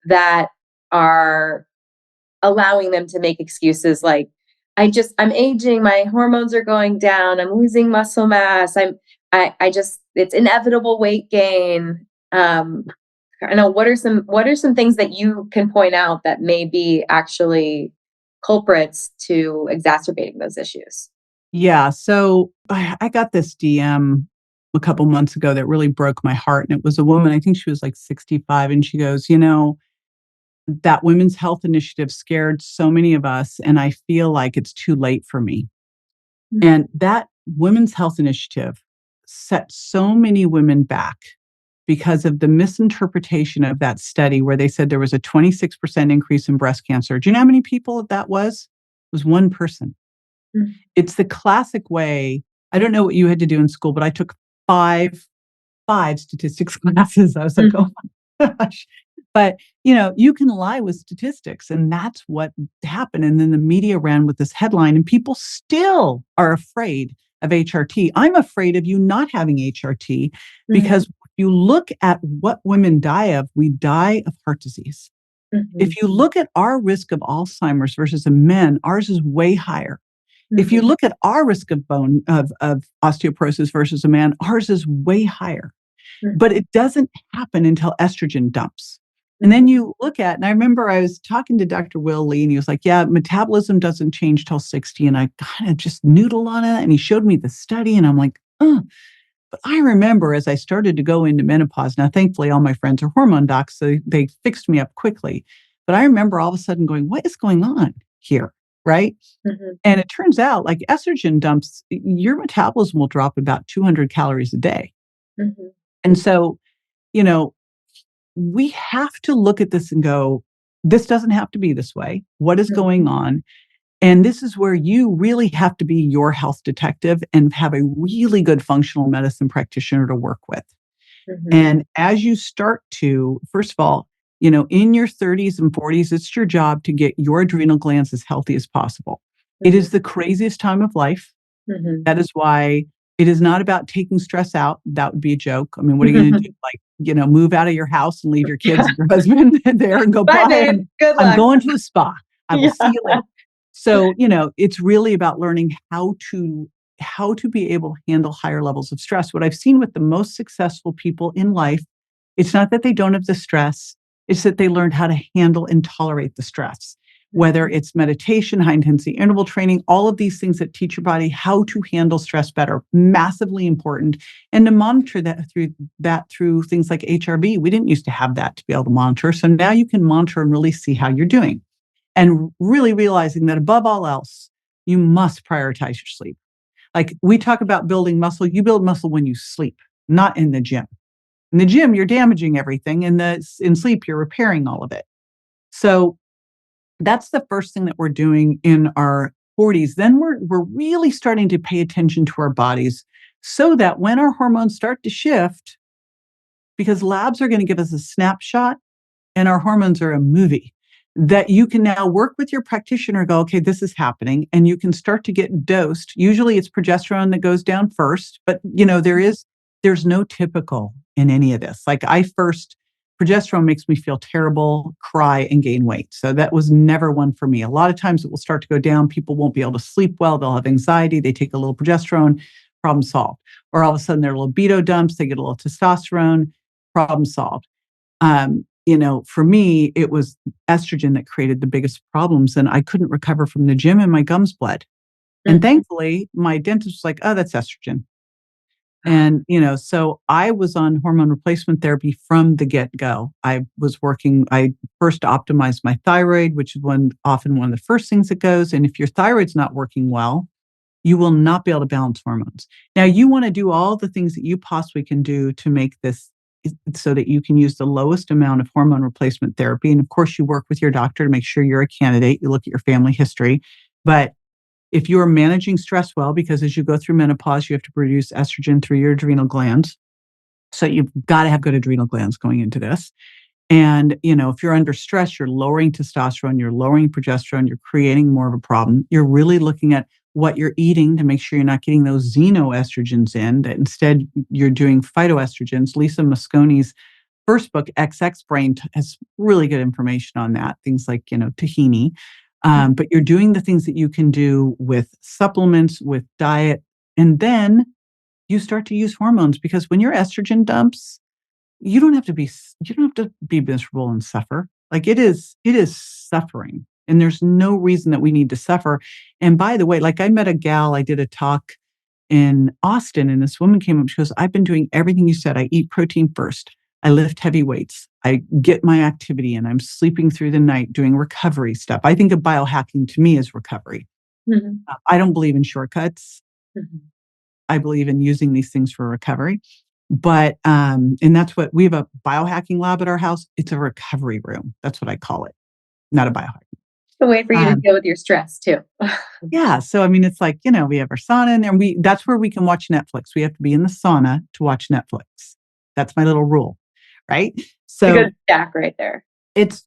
that are allowing them to make excuses like, I'm aging, my hormones are going down, I'm losing muscle mass, I just, it's inevitable weight gain. I know, what are some things that you can point out that may be actually culprits to exacerbating those issues? Yeah. So I got this DM a couple months ago that really broke my heart. And it was a woman, I think she was like 65. And she goes, that women's health initiative scared so many of us. And I feel like it's too late for me. Mhm. And that women's health initiative set so many women back because of the misinterpretation of that study where they said there was a 26% increase in breast cancer. Do you know how many people that was? It was one person. Mhm. It's the classic way. I don't know what you had to do in school, but I took five statistics classes. I was like, "Oh Mhm. my gosh." But, you can lie with statistics, and that's what happened, and then the media ran with this headline, and people still are afraid of HRT. I'm afraid of you not having HRT Mhm. because if you look at what women die of, we die of heart disease. Mhm. If you look at our risk of Alzheimer's versus a men, ours is way higher. If you Mhm. look at our risk of bone of osteoporosis versus a man, ours is way higher. But Mhm. it doesn't happen until estrogen dumps. And then Mhm. you look at, and I remember I was talking to Dr. Will Lee, and he was like, "Yeah, metabolism doesn't change till 60." And I kind of just noodled on it. And he showed me the study, and I'm like, oh. But I remember as I started to go into menopause, now thankfully all my friends are hormone docs, so they fixed me up quickly. But I remember all of a sudden going, what is going on here? Right. Mhm. And it turns out like estrogen dumps, your metabolism will drop about 200 calories a day. Mhm. And so, you know, we have to look at this and go, this doesn't have to be this way. What is Mhm. going on? And this is where you really have to be your health detective and have a really good functional medicine practitioner to work with. Mhm. And as you start to, first of all, in your 30s and 40s, it's your job to get your adrenal glands as healthy as possible. It Mhm. is the craziest time of life. Mhm. That is why it is not about taking stress out. That would be a joke. I mean, what are you going to do? Mhm. Like, move out of your house and leave your kids and your husband there and go, Bye, bye. babe. Good I'm luck. going to a spa. I will Yeah. see you later. So, it's really about learning how to be able to handle higher levels of stress. What I've seen with the most successful people in life, it's not that they don't have the stress, It's that they learned how to handle and tolerate the stress, whether it's meditation, high intensity interval training, all of these things that teach your body how to handle stress better, massively important. And to monitor that through things like HRV. We didn't used to have that to be able to monitor. So now you can monitor and really see how you're doing. And really realizing that above all else, you must prioritize your sleep. Like we talk about building muscle, you build muscle when you sleep, not in the gym. In the gym, you're damaging everything. In sleep, you're repairing all of it. So that's the first thing that we're doing in our 40s. Then we're really starting to pay attention to our bodies so that when our hormones start to shift, because labs are going to give us a snapshot and our hormones are a movie, that you can now work with your practitioner, go, okay, this is happening, and you can start to get dosed. Usually it's progesterone that goes down first, but there's no typical in any of this. Like progesterone makes me feel terrible, cry, and gain weight. So that was never one for me. A lot of times it will start to go down. People won't be able to sleep well. They'll have anxiety. They take a little progesterone, problem solved. Or all of a sudden their libido dumps. They get a little testosterone, problem solved. For me, it was estrogen that created the biggest problems, and I couldn't recover from the gym and my gums bled. And thankfully, my dentist was like, oh, that's estrogen. And, so I was on hormone replacement therapy from the get-go. I first optimized my thyroid, which is often one of the first things that goes. And if your thyroid's not working well, you will not be able to balance hormones. Now, you want to do all the things that you possibly can do to make this so that you can use the lowest amount of hormone replacement therapy. And of course, you work with your doctor to make sure you're a candidate. You look at your family history. But if you are managing stress well, because as you go through menopause, you have to produce estrogen through your adrenal glands. So you've got to have good adrenal glands going into this. And, if you're under stress, you're lowering testosterone, you're lowering progesterone, you're creating more of a problem. You're really looking at what you're eating to make sure you're not getting those xenoestrogens in, that instead you're doing phytoestrogens. Lisa Mosconi's first book, XX Brain, has really good information on that. Things like, tahini. But you're doing the things that you can do with supplements, with diet, and then you start to use hormones, because when your estrogen dumps, you don't have to be miserable and suffer. Like it is suffering. And there's no reason that we need to suffer. And by the way, like I met a gal, I did a talk in Austin, and this woman came up, she goes, I've been doing everything you said. I eat protein first. I lift heavy weights. I get my activity in. I'm sleeping through the night doing recovery stuff. I think of biohacking to me as recovery. I don't believe in shortcuts. I believe in using these things for recovery. But, and that's what we have, a biohacking lab at our house. It's a recovery room. That's what I call it. Not a biohack. A way for you to deal with your stress too. Yeah. So, it's like, we have our sauna in there, and that's where we can watch Netflix. We have to be in the sauna to watch Netflix. That's my little rule. Right. So a good stack right there. It's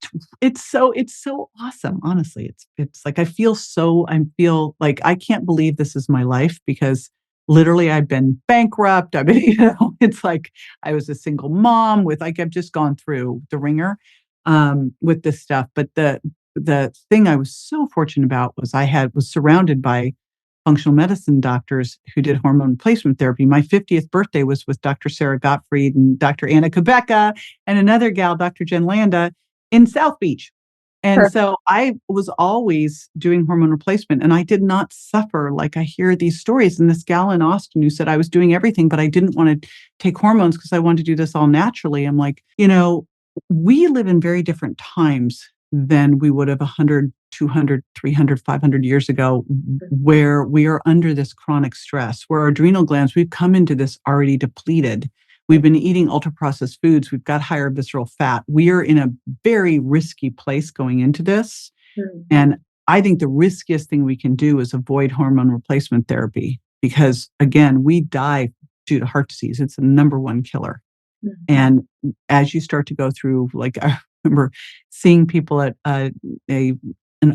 so awesome. Honestly, it's like, I feel like I can't believe this is my life, because literally I've been bankrupt. I've been, it's like I was a single mom I've just gone through the ringer with this stuff. But the thing I was so fortunate about was was surrounded by functional medicine doctors who did hormone replacement therapy. My 50th birthday was with Dr. Sarah Gottfried and Dr. Anna Kubecka and another gal, Dr. Jen Landa, in South Beach. And so I was always doing hormone replacement, and I did not suffer. Like I hear these stories, and this gal in Austin who said I was doing everything, but I didn't want to take hormones because I wanted to do this all naturally. I'm like, we live in very different times than we would have 100, 200, 300, 500 years ago, where we are under this chronic stress, where our adrenal glands, we've come into this already depleted. We've been eating ultra-processed foods. We've got higher visceral fat. We are in a very risky place going into this. And I think the riskiest thing we can do is avoid hormone replacement therapy, because, again, we die due to heart disease. It's the number one killer. And as you start to go through, like I remember seeing people at an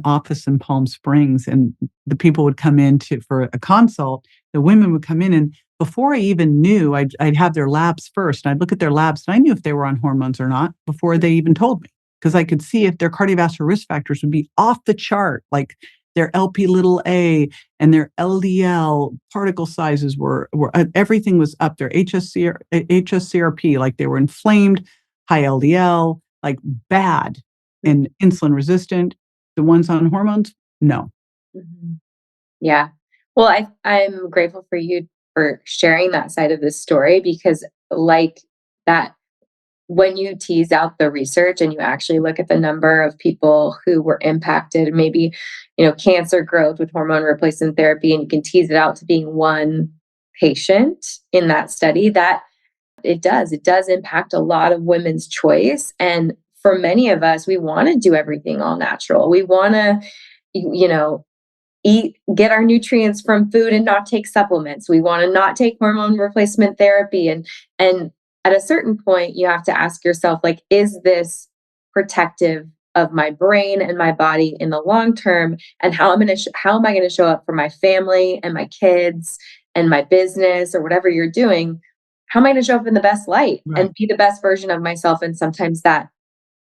office in Palm Springs, and the people would come in for a consult. The women would come in, and before I even knew, I'd have their labs first, and I'd look at their labs, and I knew if they were on hormones or not before they even told me, because I could see if their cardiovascular risk factors would be off the chart, like their LP little a and their LDL particle sizes were everything was up there. HSCRP, like they were inflamed, high LDL, like bad and insulin resistant. The ones on hormones, no. Mhm. Yeah. Well, I'm grateful for you for sharing that side of the story because like that when you tease out the research and you actually look at the number of people who were impacted, maybe, cancer growth with hormone replacement therapy, and you can tease it out to being one patient in that study, that it does impact a lot of women's choice. And for many of us, we want to do everything all natural. We want to, you know, get our nutrients from food and not take supplements. We want to not take hormone replacement therapy. And at a certain point, you have to ask yourself, like, is this protective of my brain and my body in the long term? And how am I going to show up for my family and my kids and my business or whatever you're doing? How am I going to show up in the best light Right. and be the best version of myself? And sometimes that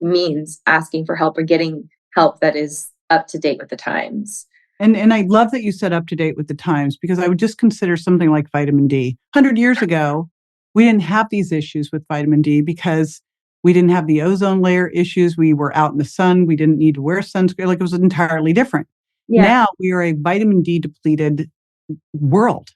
means asking for help or getting help that is up to date with the times. And I love that you said up to date with the times because I would just consider something like vitamin D. 100 years ago, we didn't have these issues with vitamin D because we didn't have the ozone layer issues. We were out in the sun. We didn't need to wear sunscreen. Like it was entirely different. Yeah, Now we are a vitamin D depleted world.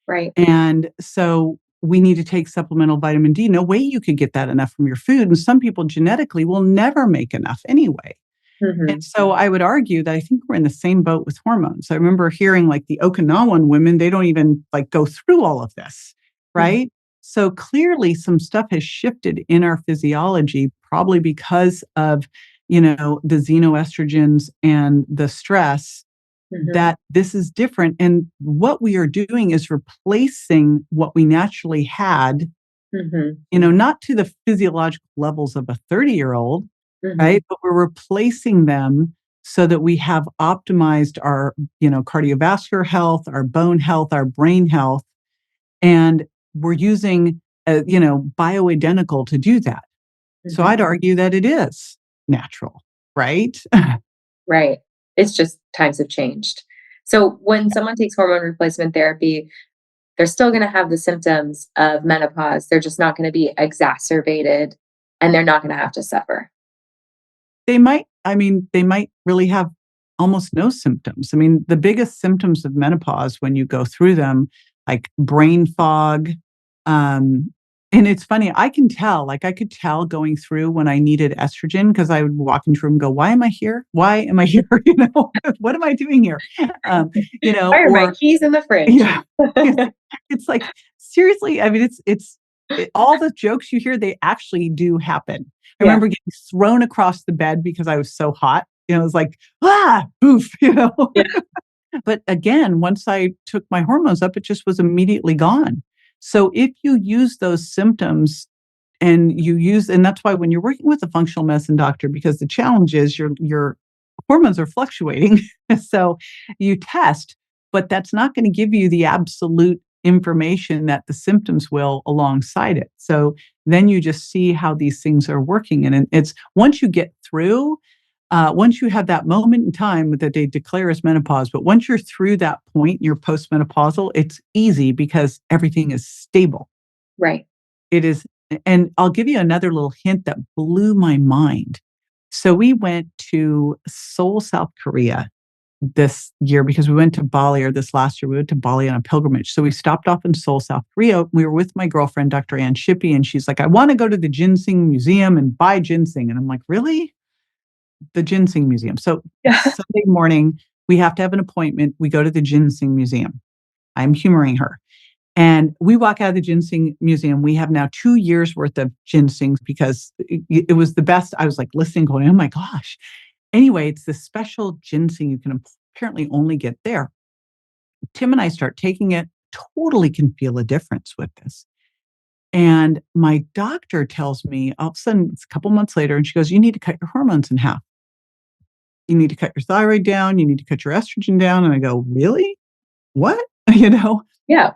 right. And so we need to take supplemental vitamin D. No way you could get that enough from your food. And some people genetically will never make enough anyway. And Mhm. so I would argue that I think we're in the same boat with hormones. I remember hearing like the Okinawan women, they don't even like go through all of this, Mhm. right? So clearly some stuff has shifted in our physiology, probably because of, the xenoestrogens and the stress Mhm. that this is different. And what we are doing is replacing what we naturally had, Mhm. not to the physiological levels of a 30-year-old, Mhm. right? But we're replacing them so that we have optimized our, cardiovascular health, our bone health, our brain health, and we're using, bioidentical to do that. So Mhm. I'd argue that it is natural, right? Right. It's just times have changed. So when someone takes hormone replacement therapy, they're still going to have the symptoms of menopause. They're just not going to be exacerbated and they're not going to have to suffer. They might really have almost no symptoms. I mean, the biggest symptoms of menopause when you go through them, like brain fog, um, and it's funny, I could tell going through when I needed estrogen because I would walk into a room and go, "Why am I here? Why am I here?" "What am I doing here?" Um, Why are my or keys in the fridge? yeah. It's like, seriously, I mean, all the jokes you hear, they actually do happen. I Yeah. remember getting thrown across the bed because I was so hot. It was like, "Boof," Yeah. But again, once I took my hormones up, it just was immediately gone. So if you use those symptoms and that's why when you're working with a functional medicine doctor, because the challenge is your hormones are fluctuating. So you test, but that's not going to give you the absolute information that the symptoms will alongside it. So then you just see how these things are working. And it's once you get through, once you have that moment in time that they declare as menopause, but once you're through that point, you're postmenopausal, it's easy because everything is stable. Right. It is, and I'll give you another little hint that blew my mind. So we went to Seoul, South Korea this year because we went to Bali, or this last year, we went to Bali on a pilgrimage. So we stopped off in Seoul, South Korea. We were with my girlfriend, Dr. Ann Shippey, and she's like, "I want to go to the ginseng museum and buy ginseng." And I'm like, "Really? The ginseng museum?" So Yeah. Sunday morning, we have to have an appointment. We go to the ginseng museum. I'm humoring her. And we walk out of the ginseng museum. We have now 2 years worth of ginsengs because it was the best. I was like listening, going, "Oh my gosh." Anyway, it's this special ginseng you can apparently only get there. Tim and I start taking it, totally can feel a difference with this. And my doctor tells me all of a sudden, it's a couple months later, and she goes, "You need to cut your hormones in half. You need to cut your thyroid down. You need to cut your estrogen down." And I go, "Really? What?" You know? Yeah.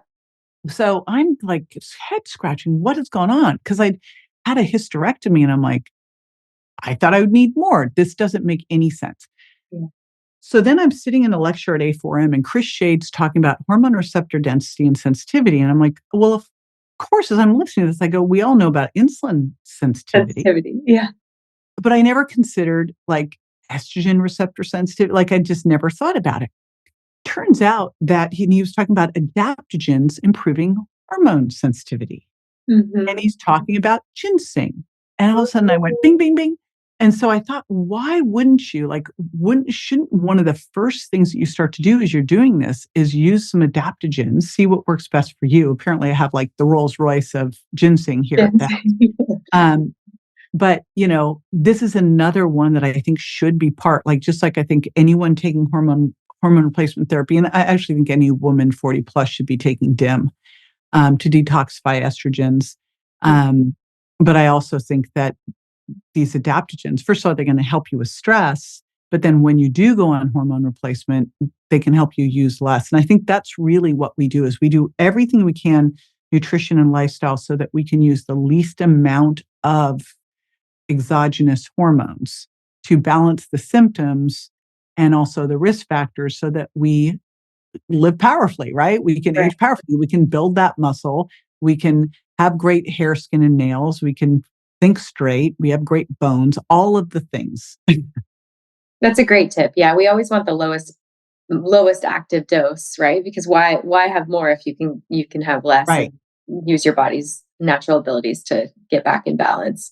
So I'm like head scratching. What has gone on? Because I'd had a hysterectomy and I'm like, I thought I would need more. This doesn't make any sense. Yeah. So then I'm sitting in a lecture at A4M and Chris Shade's talking about hormone receptor density and sensitivity. And I'm like, well, of course, as I'm listening to this, I go, we all know about insulin sensitivity. Sensitivity. Yeah. but I never considered like estrogen receptor sensitive. Like I just never thought about it. Turns out that he was talking about adaptogens improving hormone sensitivity. And Mhm. he's talking about ginseng. And all of a sudden I went bing, bing, bing. And so I thought, why wouldn't you shouldn't one of the first things that you start to do as you're doing this is use some adaptogens, see what works best for you. Apparently I have like the Rolls Royce of ginseng here at the house. Ginseng. Um, but this is another one that I think should be part, like just like I think anyone taking hormone replacement therapy, and I actually think any woman 40 plus should be taking DIM to detoxify estrogens. Um, but I also think that these adaptogens, first of all, they're going to help you with stress. But then when you do go on hormone replacement, they can help you use less. And I think that's really what we do is we do everything we can, nutrition and lifestyle, so that we can use the least amount of exogenous hormones to balance the symptoms and also the risk factors so that we live powerfully, right? We can Right. age powerfully. We can build that muscle. We can have great hair, skin, and nails. We can think straight. We have great bones, all of the things. That's a great tip. Yeah, we always want the lowest active dose, right? Because why have more if you can have less and Right. use your body's natural abilities to get back in balance.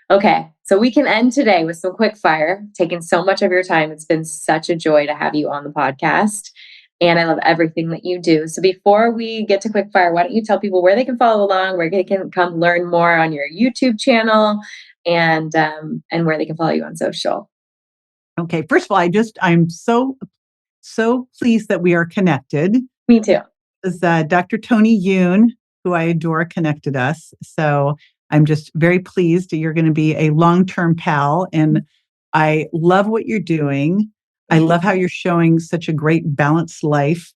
Okay, so we can end today with some quick fire, taking so much of your time. It's been such a joy to have you on the podcast. And I love everything that you do. So before we get to quick fire, why don't you tell people where they can follow along, where they can come learn more on your YouTube channel, and where they can follow you on social. Okay. First of all, I'm so pleased that we are connected. Me too. Is Dr. Tony Yoon, who I adore, connected us. So I'm just very pleased that you're going to be a long-term pal. And I love what you're doing. I Thank you. love how you're showing such a great balanced life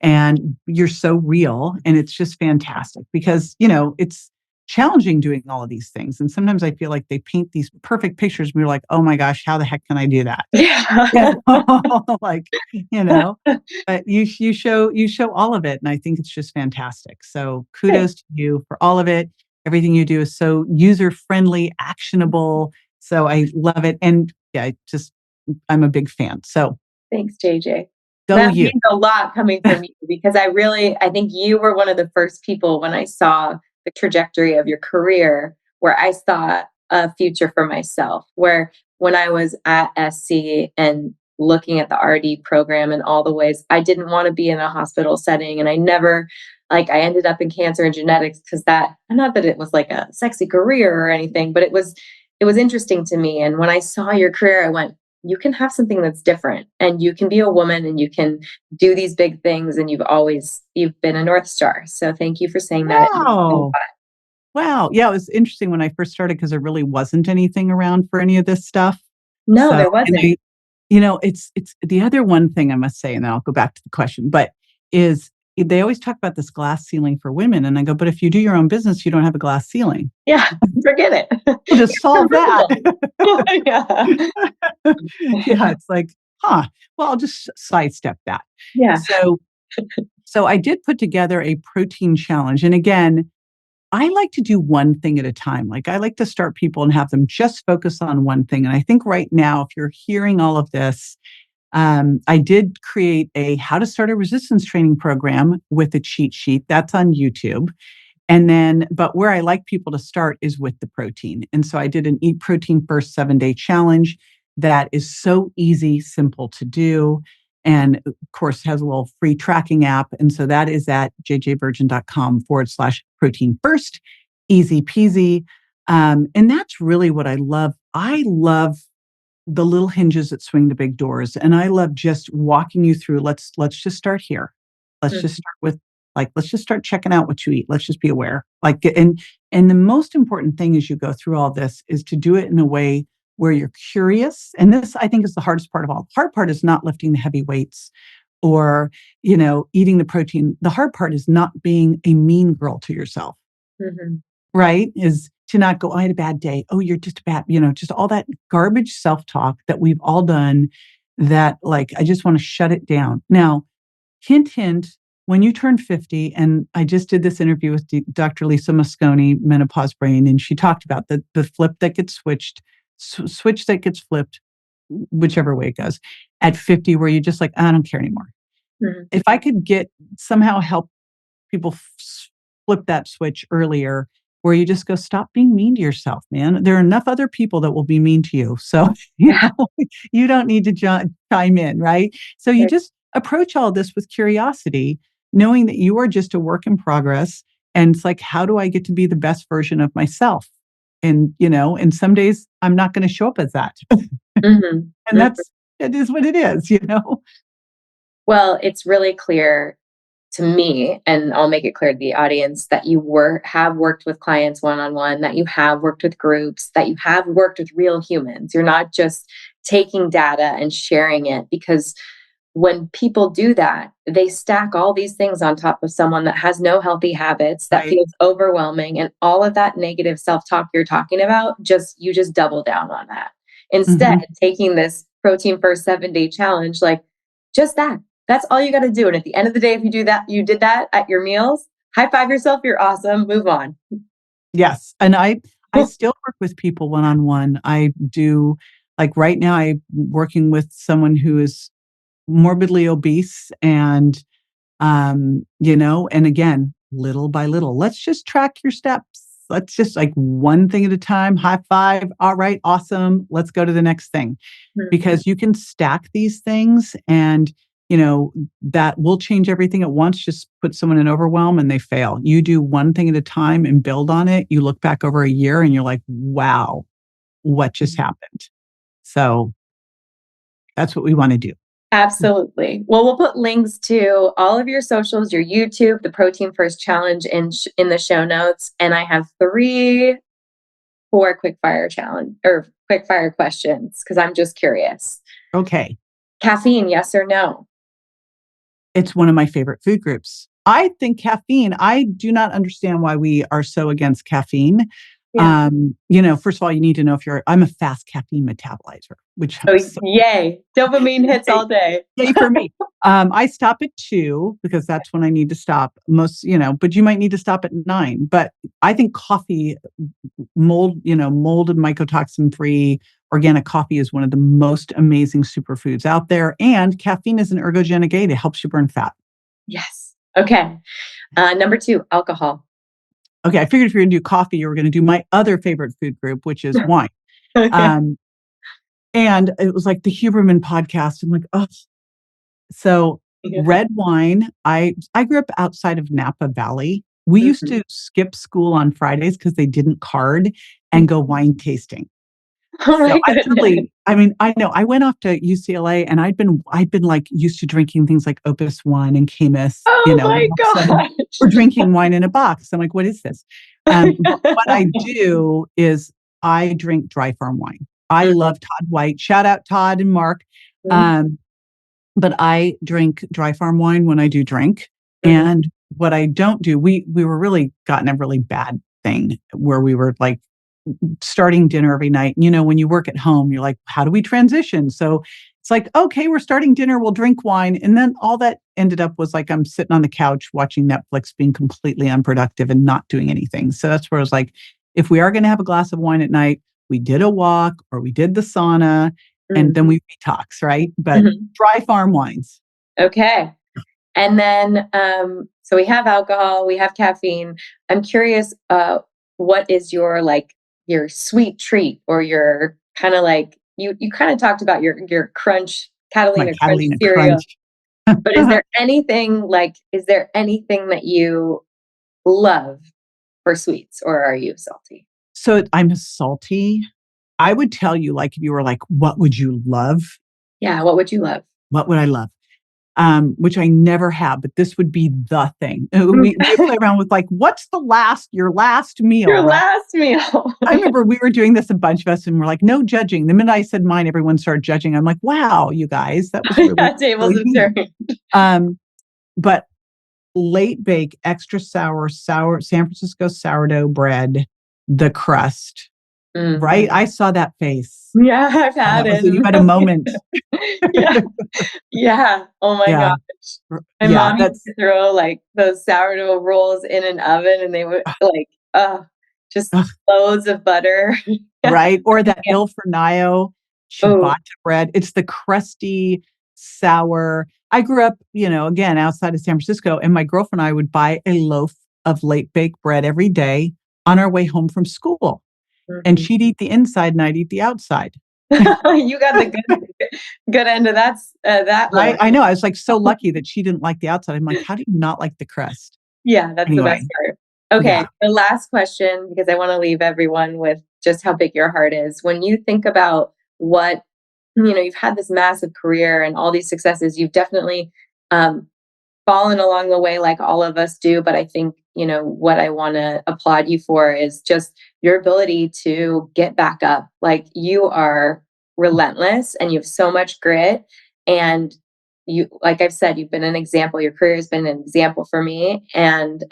and you're so real. And it's just fantastic because, it's challenging doing all of these things. And sometimes I feel like they paint these perfect pictures and we're like, oh my gosh, how the heck can I do that? Yeah. Like, you know, but you show all of it. And I think it's just fantastic. So kudos to you for all of it. Everything you do is so user friendly, actionable. So I love it. And yeah, I'm a big fan. So Thanks, JJ. go That you. means a lot coming from you because I think you were one of the first people when I saw the trajectory of your career where I saw a future for myself. Where when I was at SC and looking at the RD program and all the ways I didn't want to be in a hospital setting, and I never I ended up in cancer and genetics because that not that it was like a sexy career or anything, but it was interesting to me. And when I saw your career, I went, you can have something that's different and you can be a woman and you can do these big things and you've been a North Star. So thank you for saying that. It means a lot. Wow. Wow. Yeah, it was interesting when I first started because there really wasn't anything around for any of this stuff. No, So, there wasn't. it's the other one thing I must say, and then I'll go back to the question, but is they always talk about this glass ceiling for women. And I go, but if you do your own business, you don't have a glass ceiling. Yeah, forget it. We'll just solve that. Yeah. Yeah, it's like, well, I'll just sidestep that. Yeah. So, so I did put together a protein challenge. And again, I like to do one thing at a time. Like I like to start people and have them just focus on one thing. And I think right now, if you're hearing all of this, I did create a how to start a resistance training program with a cheat sheet. That's on YouTube. And then, but where I like people to start is with the protein. And so I did an Eat Protein First 7-day challenge that is so easy, simple to do. And of course, has a little free tracking app. And so that is at jjvirgin.com/protein first. Easy peasy. And that's really what I love. I love the little hinges that swing the big doors. And I love just walking you through, let's just start here. Let's just Mhm. start with let's just start checking out what you eat. Let's just be aware. And the most important thing as you go through all this is to do it in a way where you're curious. And this I think is the hardest part of all. The hard part is not lifting the heavy weights or, eating the protein. The hard part is not being a mean girl to yourself, Mhm. right? Is to not go, I had a bad day. Oh, you're just a bad, just all that garbage self-talk that we've all done that I just want to shut it down. Now, hint, hint, when you turn 50, and I just did this interview with Dr. Lisa Mosconi, Menopause Brain, and she talked about the flip that gets switched switch that gets flipped, whichever way it goes, at 50, where you're just like, I don't care anymore. Mhm. If I could somehow help people flip that switch earlier, where you just go, stop being mean to yourself, man. There are enough other people that will be mean to you. So, Yeah. you don't need to chime in, right? So you Right. just approach all this with curiosity, knowing that you are just a work in progress. And it's like, how do I get to be the best version of myself? And some days I'm not going to show up as that. Mhm. And it is what it is. Well, it's really clear to me, and I'll make it clear to the audience, that you have worked with clients one-on-one, that you have worked with groups, that you have worked with real humans. You're not just taking data and sharing it, because when people do that, they stack all these things on top of someone that has no healthy habits, that Right. feels overwhelming, and all of that negative self-talk you're talking about, you just double down on that. Instead, Mhm. taking this protein first 7-day challenge, like just that. That's all you got to do. And at the end of the day, if you did that at your meals, high five yourself, you're awesome, move on. Yes, and I still work with people one-on-one. I do, like, right now, I'm working with someone who is morbidly obese, and again, little by little, let's just track your steps. Let's just, like, one thing at a time, high five, all right, awesome, let's go to the next thing. Mhm. Because you can stack these things, and that will change everything at once. Just put someone in overwhelm and they fail. You do one thing at a time and build on it. You look back over a year and you're like, wow, what just happened? So that's what we want to do. Absolutely. Well, we'll put links to all of your socials, your YouTube, the Protein First Challenge in the show notes. And I have 4 quick fire challenge or quick fire questions because I'm just curious. Okay. Caffeine, yes or no? It's one of my favorite food groups. I think caffeine, I do not understand why we are so against caffeine. Yeah. First of all, you need to know I'm a fast caffeine metabolizer, which I'm Oh, so yay. Dopamine hits yay, all day. yay for me. I stop at 2 because that's when I need to stop but you might need to stop at 9. But I think coffee, molded mycotoxin free organic coffee is one of the most amazing superfoods out there. And caffeine is an ergogenic aid. It helps you burn fat. Yes. Okay. Number 2, alcohol. Okay, I figured if you're going to do coffee, you were going to do my other favorite food group, which is wine. Okay. Um, and it was like the Huberman podcast. I'm like, oh, so Yeah. red wine. I grew up outside of Napa Valley. We used Mhm. to skip school on Fridays because they didn't card and go wine tasting. Oh So my goodness. I know I went off to UCLA and I'd been like used to drinking things like Opus One and Camus, Oh and my all of a sudden we're gosh. drinking wine in a box. I'm like, what is this? But what I do is I drink dry farm wine. I love Todd White. Shout out Todd and Mark. Mhm. Um, but I drink dry farm wine when I do drink. Mhm. And what I don't do, we were really gotten a really bad thing where we were like starting dinner every night. When you work at home, you're like, how do we transition? So it's like, okay, we're starting dinner, we'll drink wine. And then all that ended up was like, I'm sitting on the couch watching Netflix, being completely unproductive and not doing anything. So that's where I was like, if we are going to have a glass of wine at night, we did a walk or we did the sauna and Mhm. then we detox, right? But Mhm. dry farm wines. Okay. And then, so we have alcohol, we have caffeine. I'm curious, what is your sweet treat or your kind of like you kind of talked about your crunch My Catalina crunch Catalina cereal, Crunch. but is there anything that you love for sweets, or are you salty? So I'm salty. I would tell you, like, if you were like, what would you love? Yeah, what would you love? What would I love? Which I never have, but this would be the thing. We play around with like, what's your last meal, Your right? last meal. I remember we were doing this, a bunch of us, and we're like, no judging. The minute I said mine, everyone started judging. I'm like, wow, you guys, that was really, Yeah, tables really have neat. turned. But late bake, extra sour San Francisco sourdough bread, the crust, Mm. right? I saw that face. Yeah, I've Oh, had it. you had a moment. Yeah. Yeah. Oh my Yeah. gosh. My Yeah. mom used to throw like those sourdough rolls in an oven and they would like, just Ugh, loads of butter. right? Or that Il Fornaio Oh, ciabatta bread. It's the crusty, sour. I grew up, again, outside of San Francisco, and my girlfriend and I would buy a loaf of late baked bread every day on our way home from school. And mhm. she'd eat the inside and I'd eat the outside. You got the good end of that Right? loaf. I know. I was like so lucky that she didn't like the outside. I'm like, how do you not like the crust? Yeah, that's the best Anyway, part. yeah. Okay, the last question, because I wanna leave everyone with just how big your heart is. When you think about what you've had this massive career and all these successes, you've definitely, um, fallen along the way like all of us do, but I think, what I wanna applaud you for is just your ability to get back up. Like, you are relentless and you have so much grit, and like I've said, you've been an example. Your career has been an example for me, and,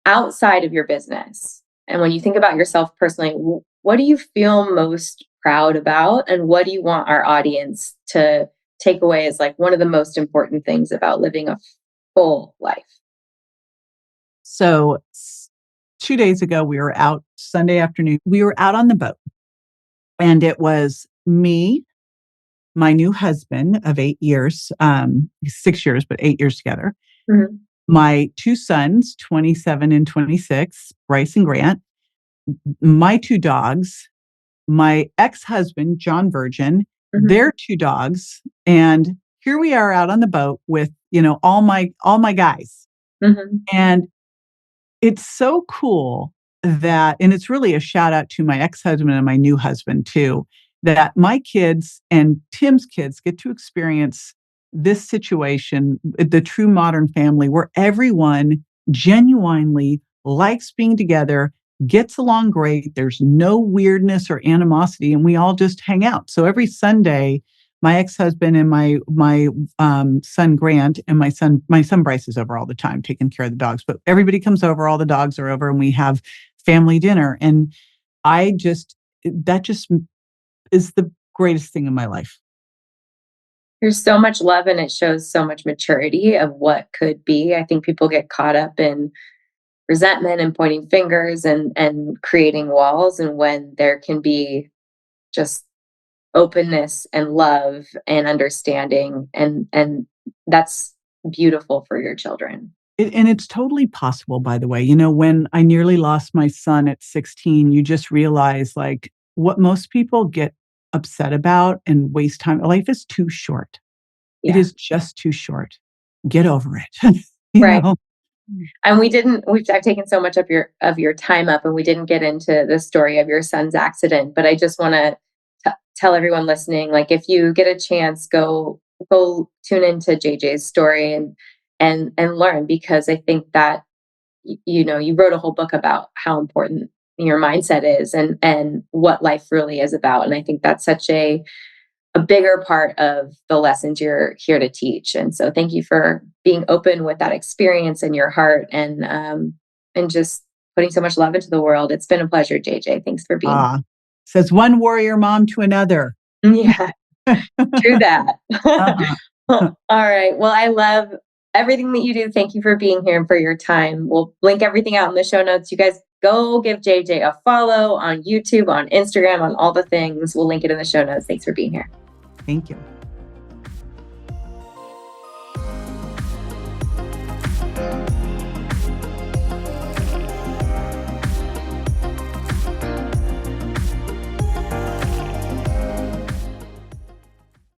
outside of your business, and when you think about yourself personally, what do you feel most proud about, and what do you want our audience to take away as like one of the most important things about living a full life? So 2 days ago, we were out Sunday afternoon. We were out on the boat, and it was me, my new husband of 8 years, 6 years, but 8 years together, Mhm, my two sons, 27 and 26, Bryce and Grant, my two dogs, my ex-husband, John Virgin, mhm, their two dogs, and here we are out on the boat with, all my guys. mhm. And it's so cool that, and it's really a shout out to my ex-husband and my new husband too, that my kids and Tim's kids get to experience this situation, the true modern family where everyone genuinely likes being together, gets along great. There's no weirdness or animosity, and we all just hang out. So every Sunday, my ex-husband and my son Grant and my son Bryce is over all the time taking care of the dogs. But everybody comes over, all the dogs are over, and we have family dinner. And I just that just is the greatest thing in my life. There's so much love and it shows so much maturity of what could be. I think people get caught up in resentment and pointing fingers and creating walls, and when there can be just openness and love and understanding, and that's beautiful for your children. And it's totally possible, by the way. When I nearly lost my son at 16, you just realize like what most people get upset about and waste time. Life is too short. It Yeah. is just too short. Get over it. you Right. know? And I've taken so much of your time up, and we didn't get into the story of your son's accident, but I just want to tell everyone listening, like, if you get a chance, go tune into JJ's story and learn, because I think that you wrote a whole book about how important your mindset is and what life really is about, and I think that's such a bigger part of the lessons you're here to teach. And so thank you for being open with that experience in your heart, and just putting so much love into the world. It's been a pleasure, JJ. Thanks for being Ah, says one warrior mom to another. here. Yeah, true that. Uh-huh. All right. Well, I love everything that you do. Thank you for being here and for your time. We'll link everything out in the show notes. You guys go give JJ a follow on YouTube, on Instagram, on all the things. We'll link it in the show notes. Thanks for being here. Thank you.